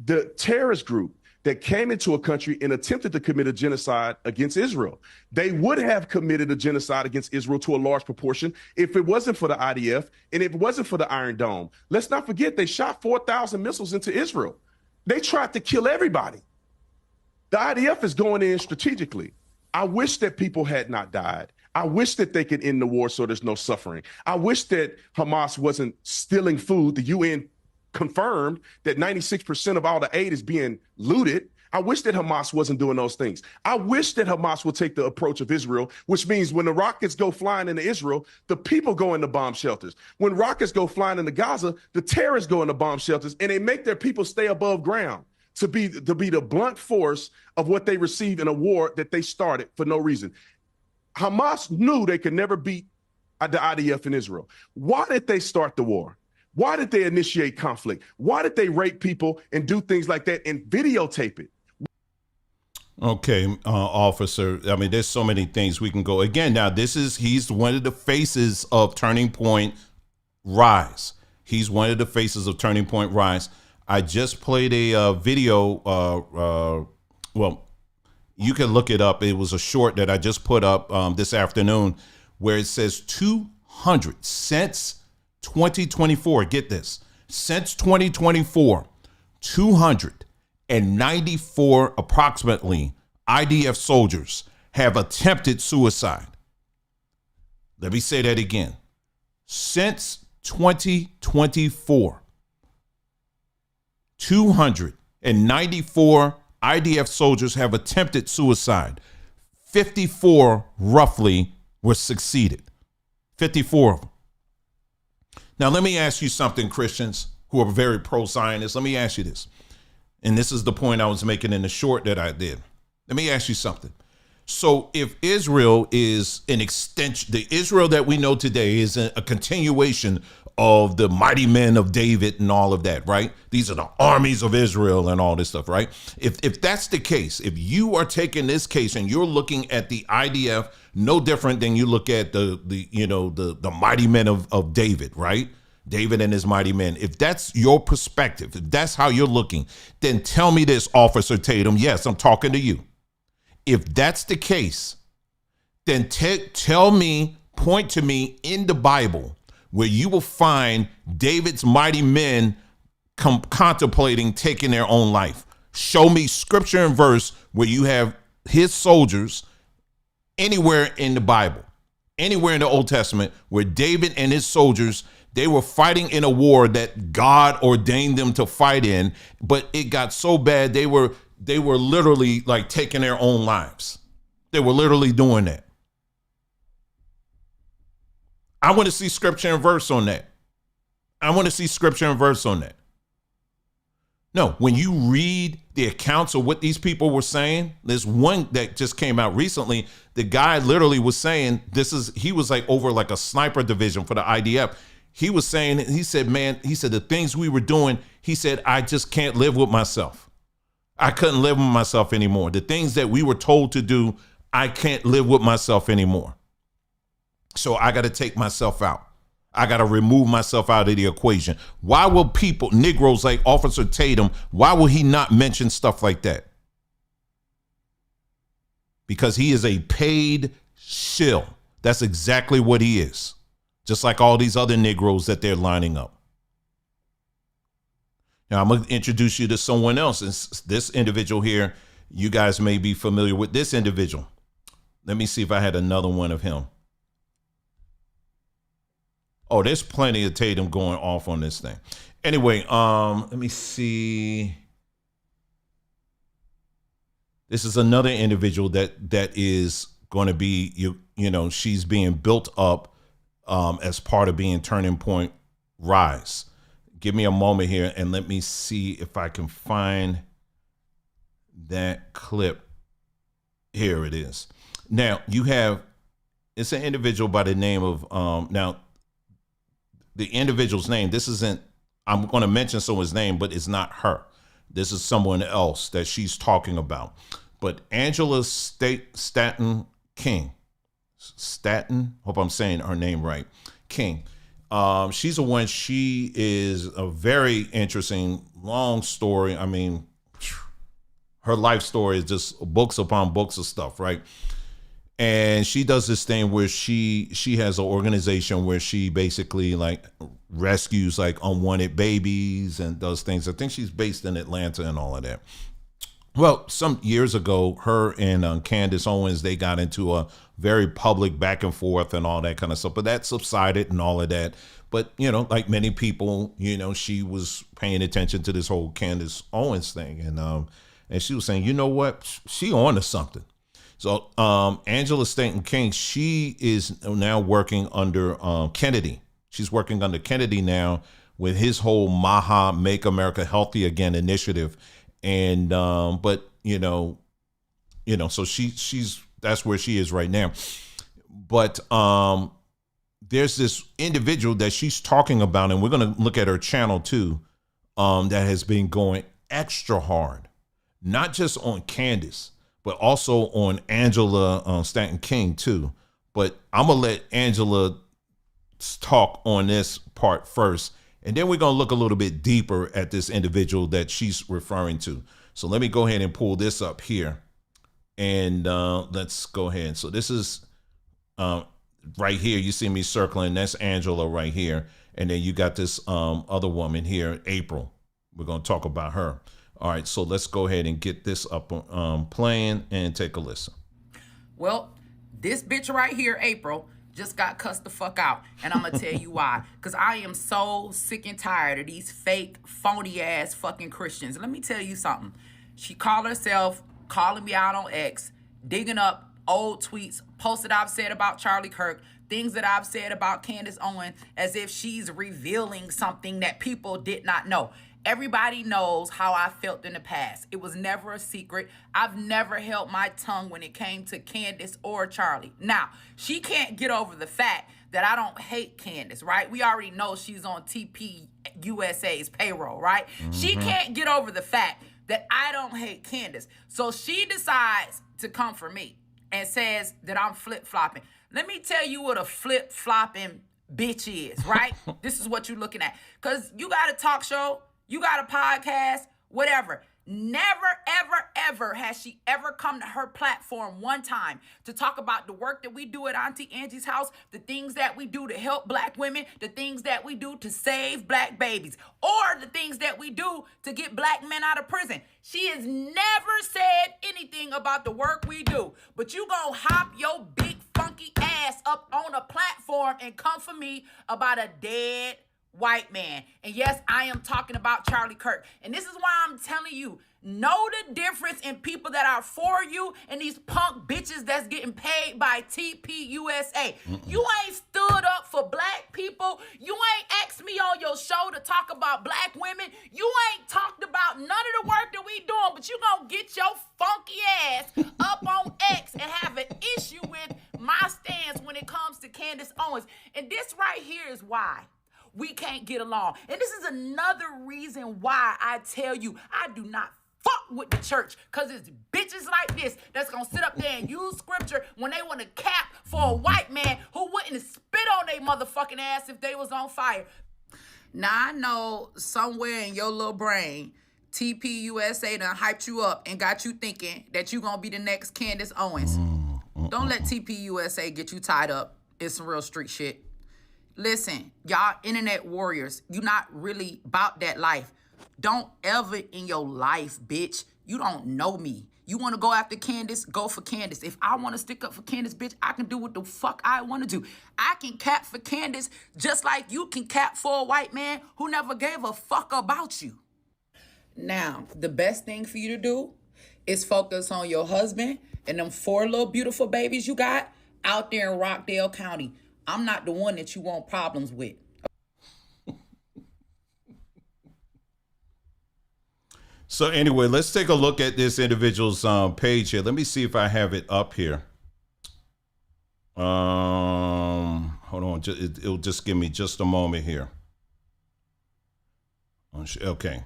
The terrorist group that came into a country and attempted to commit a genocide against Israel, they would have committed a genocide against Israel to a large proportion if it wasn't for the IDF and if it wasn't for the Iron Dome. Let's not forget they shot 4,000 missiles into Israel. They tried to kill everybody. The IDF is going in strategically. I wish that people had not died. I wish that they could end the war so there's no suffering. I wish that Hamas wasn't stealing food. The UN confirmed that 96% of all the aid is being looted. I wish that Hamas wasn't doing those things. I wish that Hamas would take the approach of Israel, which means when the rockets go flying into Israel, the people go into bomb shelters. When rockets go flying into Gaza, the terrorists go into bomb shelters, and they make their people stay above ground to be the blunt force of what they receive in a war that they started for no reason. Hamas knew they could never beat the IDF in Israel. Why did they start the war? Why did they initiate conflict? Why did they rape people and do things like that and videotape it? Okay, officer. I mean, there's so many things we can go. Again, now he's one of the faces of Turning Point Rise. He's one of the faces of Turning Point Rise. I just played a video. Well, you can look it up. It was a short that I just put up this afternoon where it says 200 since 2024. Get this. Since 2024, 294 approximately IDF soldiers have attempted suicide. Let me say that again. Since 2024, 294 IDF soldiers have attempted suicide. 54 roughly were succeeded. 54 of them. Now, let me ask you something, Christians who are very pro-Zionist. Let me ask you this. And this is the point I was making in the short that I did. Let me ask you something. So if Israel is an extension, the Israel that we know today is a continuation of the mighty men of David and all of that, right? These are the armies of Israel and all this stuff, right? If that's the case, if you are taking this case and you're looking at the IDF no different than you look at the mighty men of David, right? David and his mighty men. If that's your perspective, if that's how you're looking, then tell me this, Officer Tatum. Yes, I'm talking to you. If that's the case, then tell me, point to me in the Bible where you will find David's mighty men contemplating taking their own life. Show me scripture and verse where you have his soldiers anywhere in the Bible, anywhere in the Old Testament where David and his soldiers, they were fighting in a war that God ordained them to fight in, but it got so bad they were literally like taking their own lives. They were literally doing that. I want to see scripture and verse on that. I want to see scripture and verse on that. No, when you read the accounts of what these people were saying, there's one that just came out recently. The guy literally was saying he was like over like a sniper division for the IDF. He was saying, he said, the things we were doing, he said, I just can't live with myself. I couldn't live with myself anymore. The things that we were told to do, I can't live with myself anymore. So I got to take myself out. I got to remove myself out of the equation. Why will people, Negroes like Officer Tatum, why will he not mention stuff like that? Because he is a paid shill. That's exactly what he is. Just like all these other Negroes that they're lining up. Now, I'm going to introduce you to someone else. It's this individual here, you guys may be familiar with this individual. Let me see if I had another one of him. Oh, there's plenty of Tatum going off on this thing. Anyway, let me see. This is another individual that is going to be, you know, she's being built up as part of being Turning Point Rise. Give me a moment here and let me see if I can find that clip. Here it is. Now you have, it's an individual by the name of, now the individual's name, this isn't, I'm going to mention someone's name, but it's not her. This is someone else that she's talking about. But Angela Staten King, Staten, hope I'm saying her name right, King. She's the one, she is a very interesting, long story. I mean, her life story is just books upon books of stuff, right? And she does this thing where she has an organization where she basically like rescues like unwanted babies and does things. I think she's based in Atlanta and all of that. Well, some years ago, her and Candace Owens, they got into a very public back and forth and all that kind of stuff. But that subsided and all of that. But, you know, like many people, you know, she was paying attention to this whole Candace Owens thing. And she was saying, you know what, she on to something. So Angela Staten King, she is now working under Kennedy. She's working under Kennedy now with his whole MAHA, Make America Healthy Again initiative. And but you know, so she's that's where she is right now. But there's this individual that she's talking about, and we're gonna look at her channel too, that has been going extra hard, not just on Candace, but also on Angela Staten King too. But I'm gonna let Angela talk on this part first, and then we're gonna look a little bit deeper at this individual that she's referring to. So let me go ahead and pull this up here, and let's go ahead. So this is right here. You see me circling. That's Angela right here, and then you got this other woman here, April. We're gonna talk about her. All right, so let's go ahead and get this up playing and take a listen. Well, this bitch right here, April, just got cussed the fuck out. And I'm going to tell you why. Because I am so sick and tired of these fake, phony-ass fucking Christians. Let me tell you something. She called herself calling me out on X, digging up old tweets, posts that I've said about Charlie Kirk, things that I've said about Candace Owens, as if she's revealing something that people did not know. Everybody knows how I felt in the past. It was never a secret. I've never held my tongue when it came to Candace or Charlie. Now, she can't get over the fact that I don't hate Candace, right? We already know she's on TPUSA's payroll, right? Mm-hmm. She can't get over the fact that I don't hate Candace. So she decides to come for me and says that I'm flip-flopping. Let me tell you what a flip-flopping bitch is, right? This is what you're looking at. Because you got a talk show, you got a podcast, whatever. Never, ever, ever has she ever come to her platform one time to talk about the work that we do at Auntie Angie's house, the things that we do to help black women, the things that we do to save black babies, or the things that we do to get black men out of prison. She has never said anything about the work we do, but you gonna hop your big funky ass up on a platform and come for me about a dead white man. And yes, I am talking about Charlie Kirk. And this is why I'm telling you, know the difference in people that are for you and these punk bitches that's getting paid by TPUSA. You ain't stood up for black people. You ain't asked me on your show to talk about black women. You ain't talked about none of the work that we doing, but you gonna get your funky ass up on X and have an issue with my stance when it comes to Candace Owens. And this right here is why we can't get along. And this is another reason why I tell you I do not fuck with the church, because it's bitches like this that's gonna sit up there and use scripture when they want to cap for a white man who wouldn't spit on their motherfucking ass if they was on fire. Now I know somewhere in your little brain, TPUSA done hyped you up and got you thinking that you gonna be the next Candace Owens. Don't let TPUSA get you tied up in some real street shit. Listen, y'all internet warriors, you not really about that life. Don't ever in your life, bitch, you don't know me. You want to go after Candace, go for Candace. If I want to stick up for Candace, bitch, I can do what the fuck I want to do. I can cap for Candace just like you can cap for a white man who never gave a fuck about you. Now, the best thing for you to do is focus on your husband and them 4 little beautiful babies you got out there in Rockdale County. I'm not the one that you want problems with. So anyway, let's take a look at this individual's page here. Let me see if I have it up here. Hold on. It'll just give me just a moment here. Okay.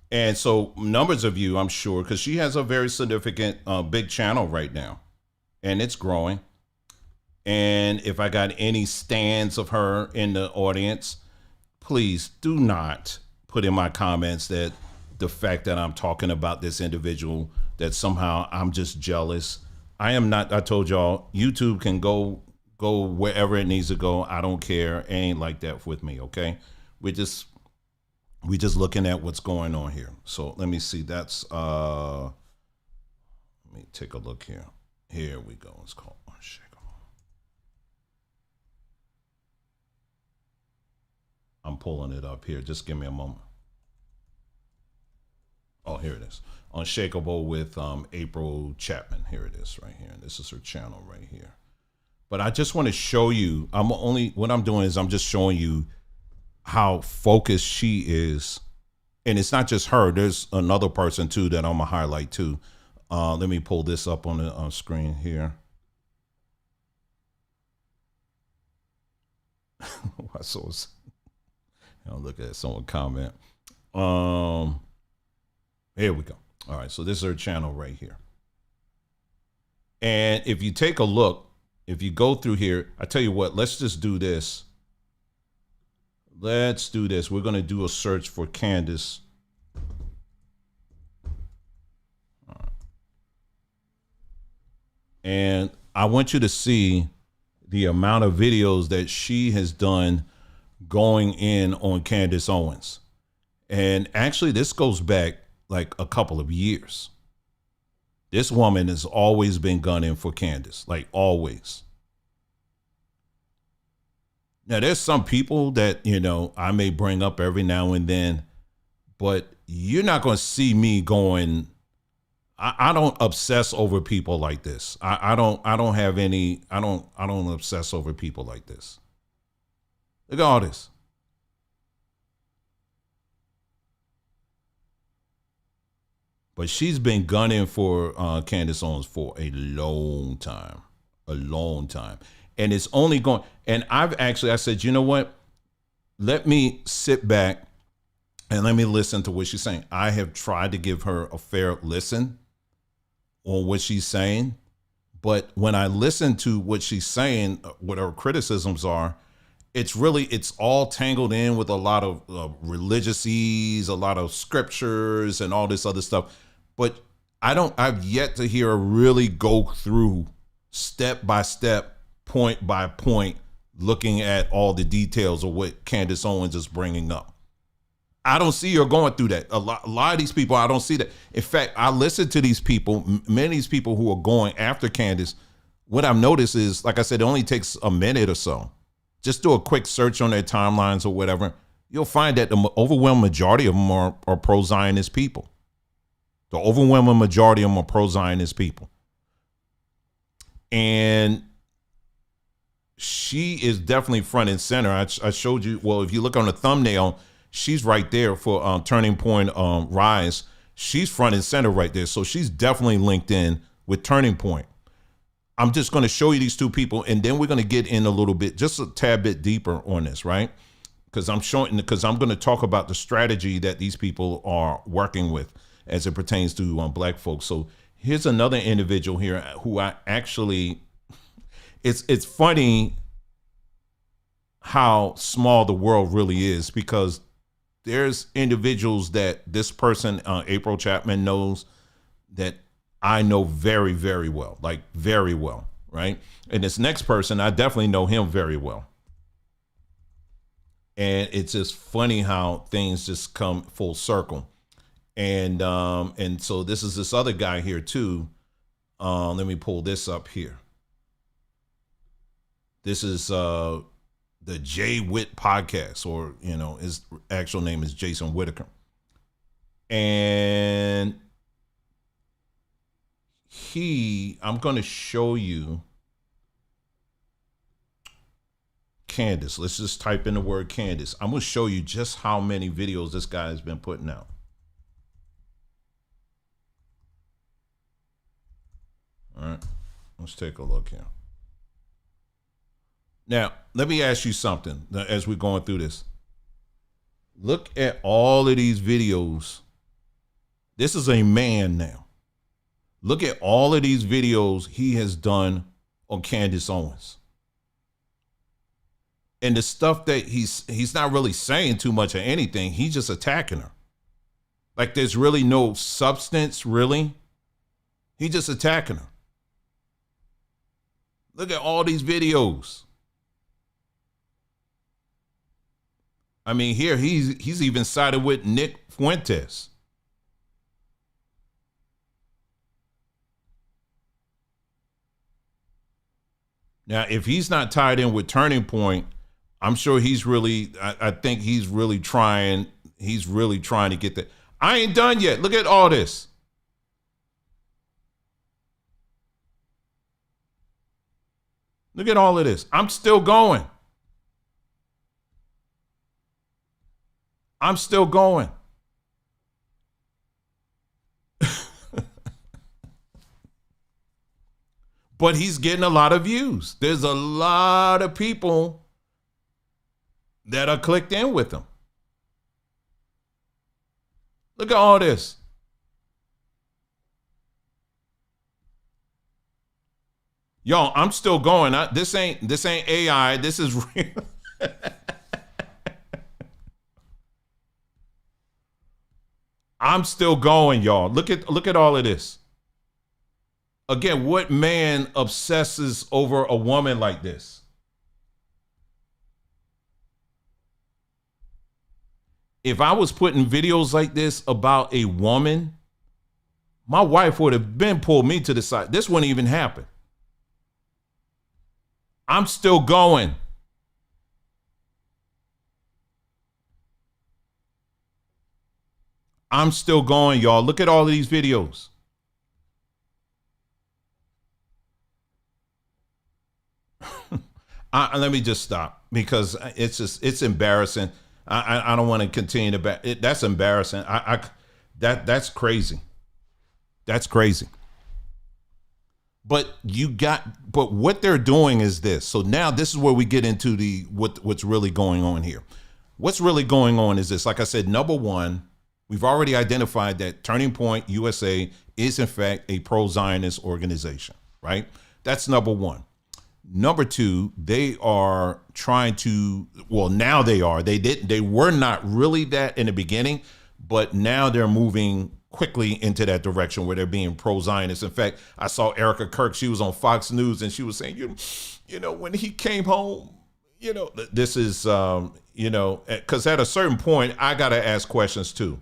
And so numbers of you, I'm sure, because she has a very significant big channel right now. And it's growing. And if I got any stands of her in the audience, please do not put in my comments that the fact that I'm talking about this individual, that somehow I'm just jealous. I am not. I told y'all, YouTube can go wherever it needs to go. I don't care. It ain't like that with me, okay? We're just looking at what's going on here. So let me see. That's let me take a look here. Here we go. It's called Unshakable. I'm pulling it up here. Just give me a moment. Oh, here it is. Unshakable with April Chapman. Here it is right here. This is her channel right here. But I just want to show you, what I'm doing is I'm just showing you how focused she is. And it's not just her. There's another person too that I'm gonna highlight too. Let me pull this up on the screen here. I saw. I'll look at someone comment. Here we go. All right, so this is her channel right here. And if you take a look, if you go through here, I tell you what, let's just do this. Let's do this. We're going to do a search for Candace. All right. And I want you to see the amount of videos that she has done going in on Candace Owens. And actually, this goes back like a couple of years. This woman has always been gunning for Candace, like always. Now, there's some people that, I may bring up every now and then, but you're not going to see me going, I don't obsess over people like this. I don't obsess over people like this. Look at all this. But she's been gunning for Candace Owens for a long time. And it's only going, and I said, you know what? Let me sit back and let me listen to what she's saying. I have tried to give her a fair listen on what she's saying. But when I listen to what she's saying, what her criticisms are, it's all tangled in with a lot of religiousies, a lot of scriptures and all this other stuff. But I've yet to hear a really go through step by step, point by point, looking at all the details of what Candace Owens is bringing up. I don't see her going through that. A lot of these people, I don't see that. In fact, I listen to these people, many of these people who are going after Candace. What I've noticed is, like I said, it only takes a minute or so. Just do a quick search on their timelines or whatever. You'll find that the overwhelming majority of them are pro-Zionist people. The overwhelming majority of them are pro-Zionist people. And she is definitely front and center. I showed you, well, if you look on the thumbnail, she's right there for Turning Point Rise. She's front and center right there. So she's definitely linked in with Turning Point. I'm just going to show you these two people, and then we're going to get in a little bit, just a tad bit deeper on this, right? Because I'm going to talk about the strategy that these people are working with as it pertains to black folks. So here's another individual here who I actually, it's funny how small the world really is, because there's individuals that this person, April Chapman, knows that I know very, very well, like very well, right? And this next person, I definitely know him very well. And it's just funny how things just come full circle. And so this is this other guy here too. Let me pull this up here. This is the Jay Witt podcast, or, you know, his actual name is Jason Whitaker. And I'm going to show you Candace. Let's just type in the word Candace. I'm going to show you just how many videos this guy has been putting out. All right, let's take a look here. Now, let me ask you something as we're going through this. Look at all of these videos. This is a man now. Look at all of these videos he has done on Candace Owens. And the stuff that he's not really saying too much of anything. He's just attacking her. Like there's really no substance, really. He's just attacking her. Look at all these videos. I mean, here he's even sided with Nick Fuentes. Now, if he's not tied in with Turning Point, I'm sure he's really, I think he's really trying to get that. I ain't done yet. Look at all this. Look at all of this. I'm still going. I'm still going. But he's getting a lot of views. There's a lot of people that are clicked in with him. Look at all this. Yo, I'm still going. This ain't AI. This is real. I'm still going, y'all. Look at all of this. Again, what man obsesses over a woman like this? If I was putting videos like this about a woman, my wife would have been pulled me to the side. This wouldn't even happen. I'm still going. I'm still going, y'all. Look at all of these videos. Let me just stop, because it's embarrassing. I don't want to continue to that's embarrassing. That's crazy. That's crazy. But what they're doing is this. So now this is where we get into what's really going on here. What's really going on is this. Like I said, number one, we've already identified that Turning Point USA is in fact a pro-Zionist organization, right? That's number one. Number two, they are trying to, well, now they are. They were not really that in the beginning, but now they're moving quickly into that direction where they're being pro-Zionist. In fact, I saw Erica Kirk. She was on Fox News and she was saying, you know, when he came home, you know, this is, you know, because at a certain point, I got to ask questions too.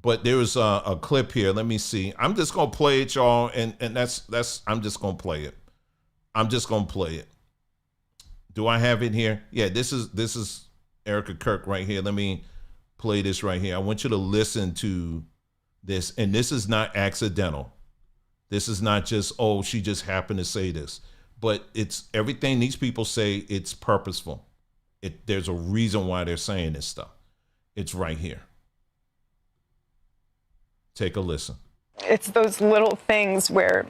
But there was a clip here. Let me see. I'm just going to play it, y'all. And that's, I'm just going to play it. I'm just going to play it. Do I have it here? Yeah, this is Erica Kirk right here. Let me play this right here. I want you to listen to this. And this is not accidental. This is not just, oh, she just happened to say this. But it's everything these people say, it's purposeful. There's a reason why they're saying this stuff. It's right here. Take a listen. It's those little things where,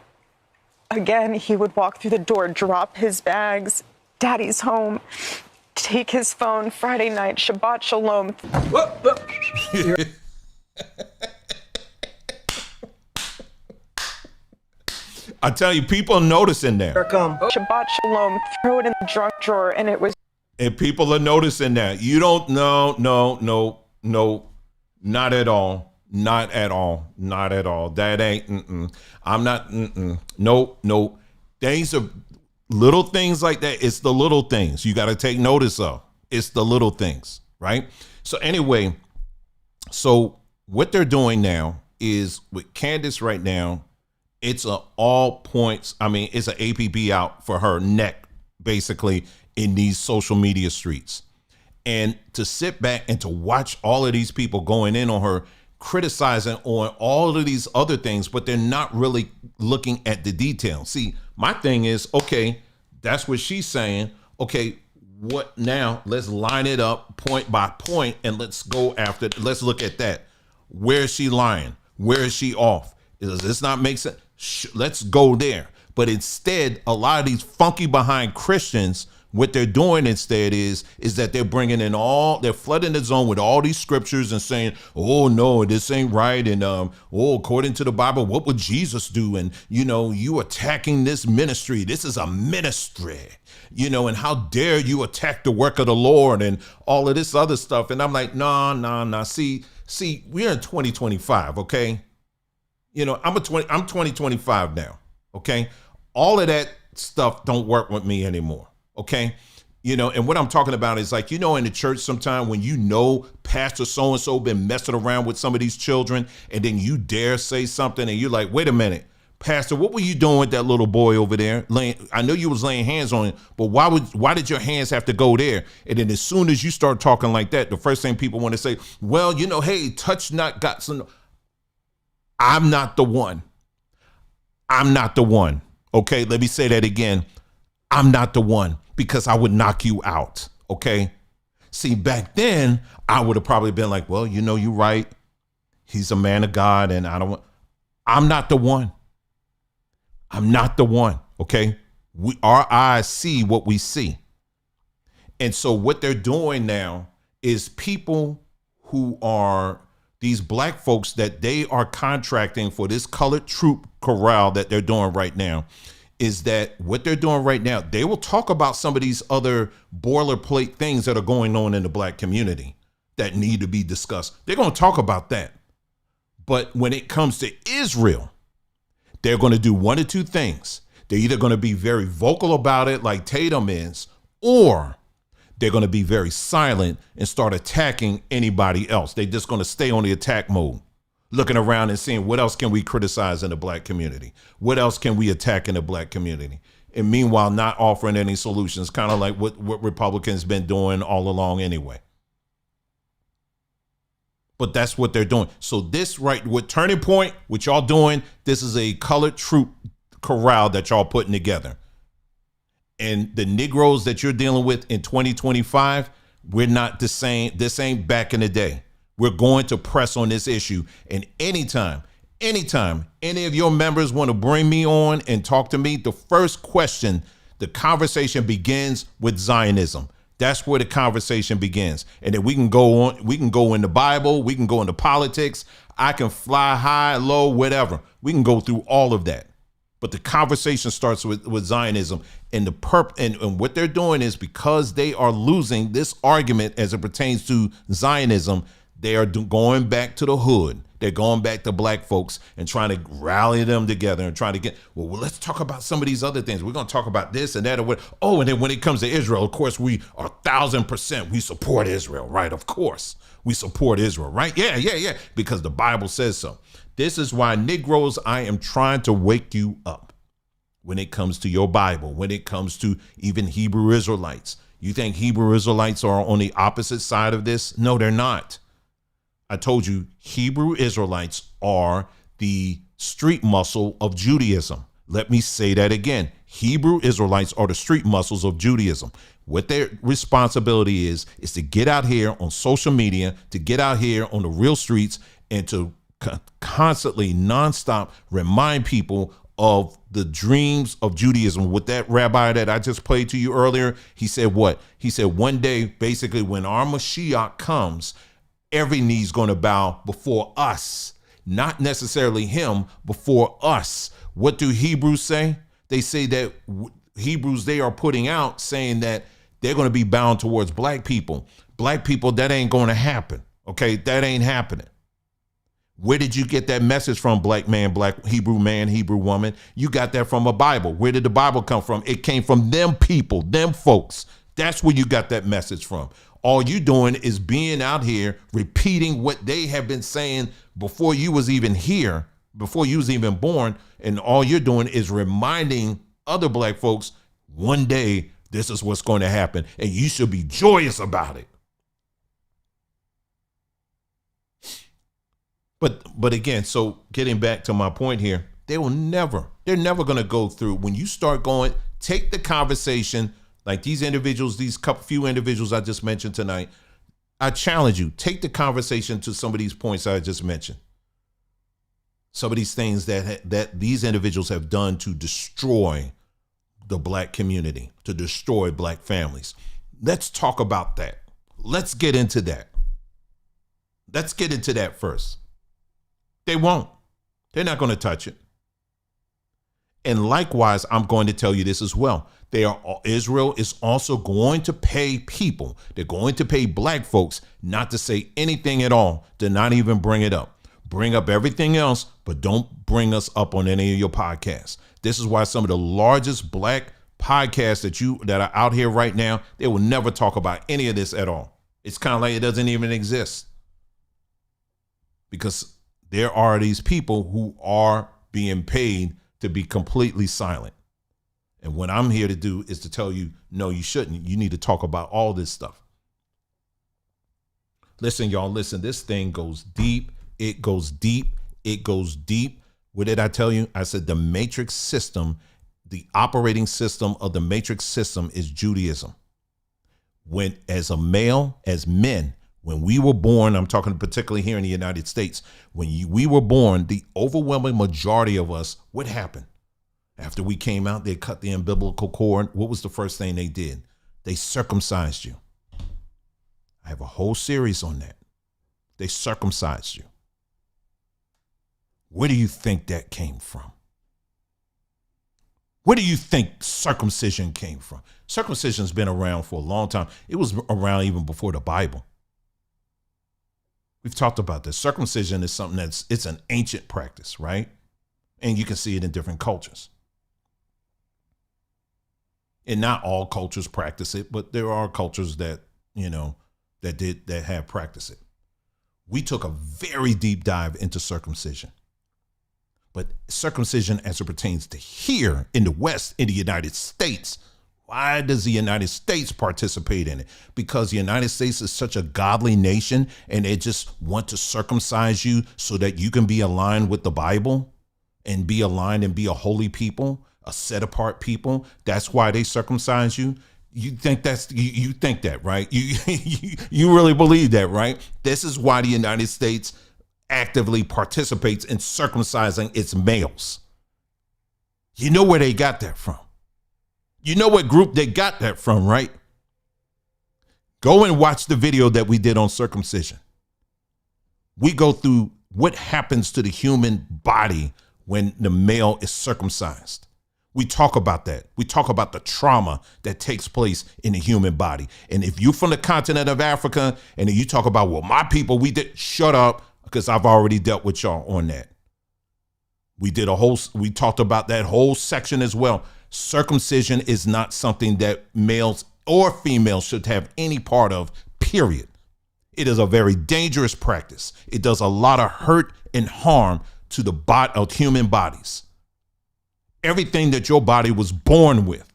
again, he would walk through the door, drop his bags, daddy's home, take his phone, Friday night, Shabbat Shalom. I tell you, people are noticing that. Here come. Shabbat Shalom, throw it in the junk drawer, and it was. And people are noticing that. You don't, no, not at all. Not at all. Not at all. That ain't, I'm not, no. Things are little things like that. It's the little things you got to take notice of. It's the little things, right? So anyway, so what they're doing now is with Candace right now, it's a all points. I mean, it's an APB out for her neck, basically, in these social media streets. And to sit back and to watch all of these people going in on her, criticizing on all of these other things, but they're not really looking at the details. See, my thing is, okay, that's what she's saying. Okay, what now? Let's line it up point by point and let's go after, let's look at that. Where is she lying? Where is she off? Does this not make sense? Let's go there. But instead, a lot of these funky behind Christians, what they're doing instead is that they're bringing in they're flooding the zone with all these scriptures and saying, oh, no, this ain't right. And, according to the Bible, what would Jesus do? And, you attacking this ministry. This is a ministry, and how dare you attack the work of the Lord and all of this other stuff. And I'm like, no. See, we're in 2025. Okay. I'm 2025 now. Okay. All of that stuff don't work with me anymore. Okay. And what I'm talking about is like, in the church sometime when Pastor so-and-so been messing around with some of these children and then you dare say something and you're like, wait a minute, Pastor, what were you doing with that little boy over there? I know you was laying hands on him, but why did your hands have to go there? And then as soon as you start talking like that, the first thing people want to say, well, hey, touch not got some. I'm not the one. I'm not the one. Okay. Let me say that again. I'm not the one, because I would knock you out. Okay. See, back then I would have probably been like, well, you're right. He's a man of God and I'm not the one. I'm not the one. Okay. Our eyes see what we see. And so what they're doing now is people who are these black folks that they are contracting for this colored troop corral that they're doing right now. Is that what they're doing right now? They will talk about some of these other boilerplate things that are going on in the black community that need to be discussed. They're going to talk about that. But when it comes to Israel, they're going to do one of two things. They're either going to be very vocal about it like Tatum is, or they're going to be very silent and start attacking anybody else. They're just going to stay on the attack mode, looking around and seeing what else can we criticize in the black community? What else can we attack in the black community? And meanwhile, not offering any solutions, kind of like what Republicans been doing all along anyway. But that's what they're doing. So this with Turning Point, what y'all doing, this is a colored troop corral that y'all putting together. And the Negroes that you're dealing with in 2025, we're not the same. This ain't back in the day. We're going to press on this issue. And anytime any of your members want to bring me on and talk to me, the first question, the conversation begins with Zionism. That's where the conversation begins. And then we can go on. We can go in the Bible. We can go into politics. I can fly high, low, whatever. We can go through all of that. But the conversation starts with Zionism, and and what they're doing is, because they are losing this argument as it pertains to Zionism, they are going back to the hood. They're going back to black folks and trying to rally them together and trying to get, well, let's talk about some of these other things. We're going to talk about this and that. Or what. Oh, and then when it comes to Israel, of course, we are 1,000%. We support Israel, right? Of course, we support Israel, right? Yeah. Because the Bible says so. This is why, Negroes, I am trying to wake you up when it comes to your Bible, when it comes to even Hebrew Israelites. You think Hebrew Israelites are on the opposite side of this? No, they're not. I told you, Hebrew Israelites are the street muscle of Judaism. Let me say that again. Hebrew Israelites are the street muscles of Judaism. What their responsibility is to get out here on social media, to get out here on the real streets, and to constantly, nonstop remind people of the dreams of Judaism. With that rabbi that I just played to you earlier, he said what? He said one day, basically, when our Mashiach comes, every knee's going to bow before us, not necessarily him, before us. What do Hebrews say? They say that Hebrews, they are putting out saying that they're going to be bound towards black people. Black people, that ain't going to happen. Okay, that ain't happening. Where did you get that message from, black man, Hebrew woman? You got that from a Bible. Where did the Bible come from? It came from them people, them folks. That's where you got that message from. All you doing is being out here repeating what they have been saying before you was even here, before you was even born. And all you're doing is reminding other black folks, one day this is what's going to happen, and you should be joyous about it. But again, so getting back to my point here, they're never going to go through. When you start going, take the conversation, like these individuals, these few individuals I just mentioned tonight, I challenge you, take the conversation to some of these points I just mentioned. Some of these things that these individuals have done to destroy the black community, to destroy black families. Let's talk about that. Let's get into that. Let's get into that first. They won't. They're not going to touch it. And likewise, I'm going to tell you this as well. Israel is also going to pay people. They're going to pay black folks not to say anything at all, to not even bring it up. Bring up everything else, but don't bring us up on any of your podcasts. This is why some of the largest black podcasts that are out here right now, they will never talk about any of this at all. It's kind of like it doesn't even exist. Because there are these people who are being paid to be completely silent. And what I'm here to do is to tell you, no, you shouldn't. You need to talk about all this stuff. Listen, y'all, listen, this thing goes deep. It goes deep. It goes deep. What did I tell you? I said the matrix system, the operating system of the matrix system is Judaism. When, as a male, as men, when we were born, I'm talking particularly here in the United States, when we were born, the overwhelming majority of us, what happened? After we came out, they cut the umbilical cord. What was the first thing they did? They circumcised you. I have a whole series on that. They circumcised you. Where do you think that came from? Where do you think circumcision came from? Circumcision's been around for a long time. It was around even before the Bible. We've talked about this. Circumcision is something it's an ancient practice, right? And you can see it in different cultures. And not all cultures practice it, but there are cultures that, that have practiced it. We took a very deep dive into circumcision. But circumcision as it pertains to here in the West, in the United States, why does the United States participate in it? Because the United States is such a godly nation and they just want to circumcise you so that you can be aligned with the Bible and be aligned and be a holy people, a set apart people. That's why they circumcise you. You think you think that, right? You really believe that, right? This is why the United States actively participates in circumcising its males. You know where they got that from. You know what group they got that from, right? Go and watch the video that we did on circumcision. We go through what happens to the human body when the male is circumcised. We talk about that. We talk about the trauma that takes place in the human body. And if you're from the continent of Africa and you talk about, well, my people, we did, shut up, because I've already dealt with y'all on that. We talked about that whole section as well. Circumcision is not something that males or females should have any part of, period. It is a very dangerous practice. It does a lot of hurt and harm to the body of human bodies. Everything that your body was born with,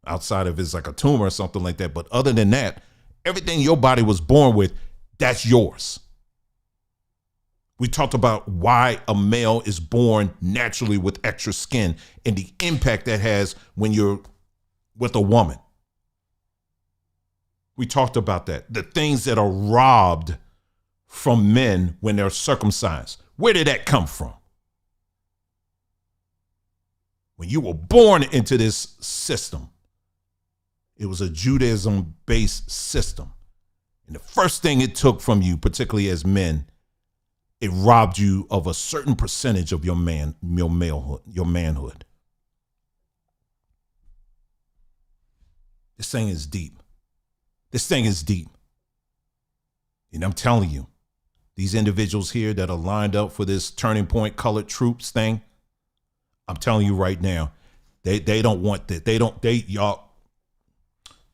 outside of it's like a tumor or something like that, but other than that, everything your body was born with, that's yours. We talked about why a male is born naturally with extra skin and the impact that has when you're with a woman. We talked about that. The things that are robbed from men when they're circumcised. Where did that come from? When you were born into this system, it was a Judaism-based system. And the first thing it took from you, particularly as men, it robbed you of a certain percentage of your manhood. This thing is deep. This thing is deep. And I'm telling you, these individuals here that are lined up for this Turning Point Colored Troops thing, I'm telling you right now, they don't want that.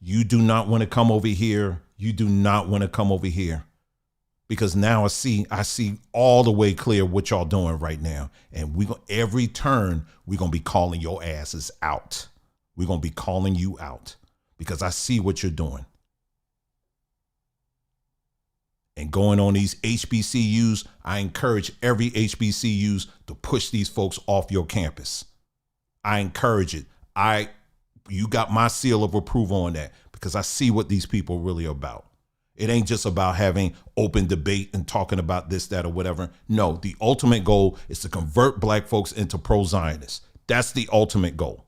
You do not want to come over here. You do not want to come over here. Because now I see all the way clear what y'all doing right now. And every turn, we're going to be calling your asses out. We're going to be calling you out because I see what you're doing. And going on these HBCUs, I encourage every HBCUs to push these folks off your campus. I encourage it. You got my seal of approval on that because I see what these people really are about. It ain't just about having open debate and talking about this, that, or whatever. No, the ultimate goal is to convert black folks into pro-zionists. That's the ultimate goal.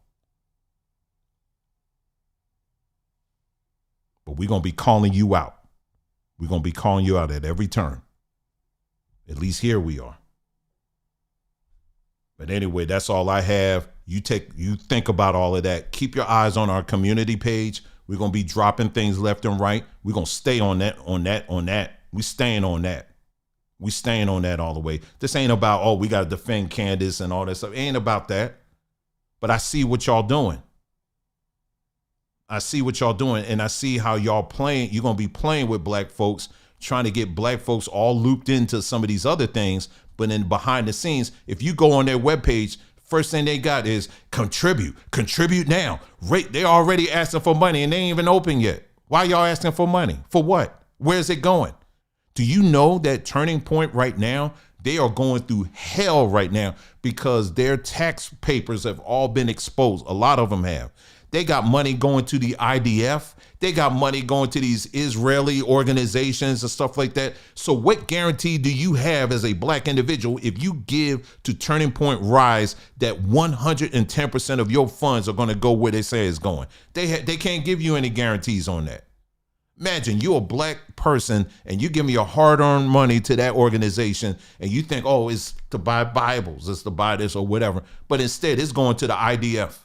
But we're going to be calling you out. We're going to be calling you out at every turn. At least here we are. But anyway, that's all I have. You think about all of that. Keep your eyes on our community page. We're going to be dropping things left and right. We're going to stay on that. We staying on that. We staying on that all the way. This ain't about, oh, we got to defend Candace and all that stuff. It ain't about that. But I see what y'all doing. I see what y'all doing, and I see how y'all playing. You're going to be playing with black folks, trying to get black folks all looped into some of these other things. But then behind the scenes, if you go on their webpage, first thing they got is contribute now. They're already asking for money and they ain't even open yet. Why y'all asking for money? For what? Where's it going? Do you know that Turning Point right now, they are going through hell right now because their tax papers have all been exposed. A lot of them have. They got money going to the IDF. They got money going to these Israeli organizations and stuff like that. So what guarantee do you have as a black individual if you give to Turning Point Rise that 110% of your funds are going to go where they say it's going? They can't give you any guarantees on that. Imagine you're a black person and you give me your hard-earned money to that organization and you think, oh, it's to buy Bibles, it's to buy this or whatever. But instead, it's going to the IDF.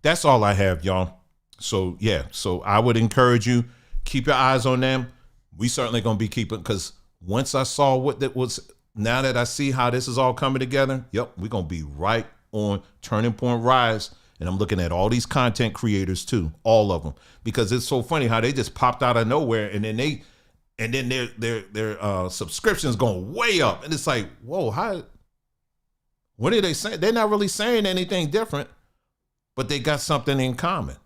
That's all I have, y'all. So, yeah. So I would encourage you, keep your eyes on them. We certainly going to be keeping, because once I saw what that was, now that I see how this is all coming together, yep, we're going to be right on Turning Point Rise. And I'm looking at all these content creators too, all of them, because it's so funny how they just popped out of nowhere and then their subscriptions going way up. And it's like, whoa, what are they saying? They're not really saying anything different, but they got something in common.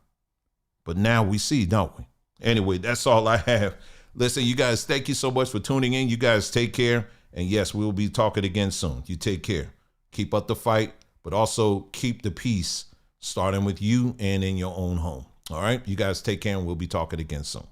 But now we see, don't we? Anyway, that's all I have. Listen, you guys, thank you so much for tuning in. You guys take care. And yes, we'll be talking again soon. You take care. Keep up the fight, but also keep the peace, starting with you and in your own home. All right? You guys take care, and we'll be talking again soon.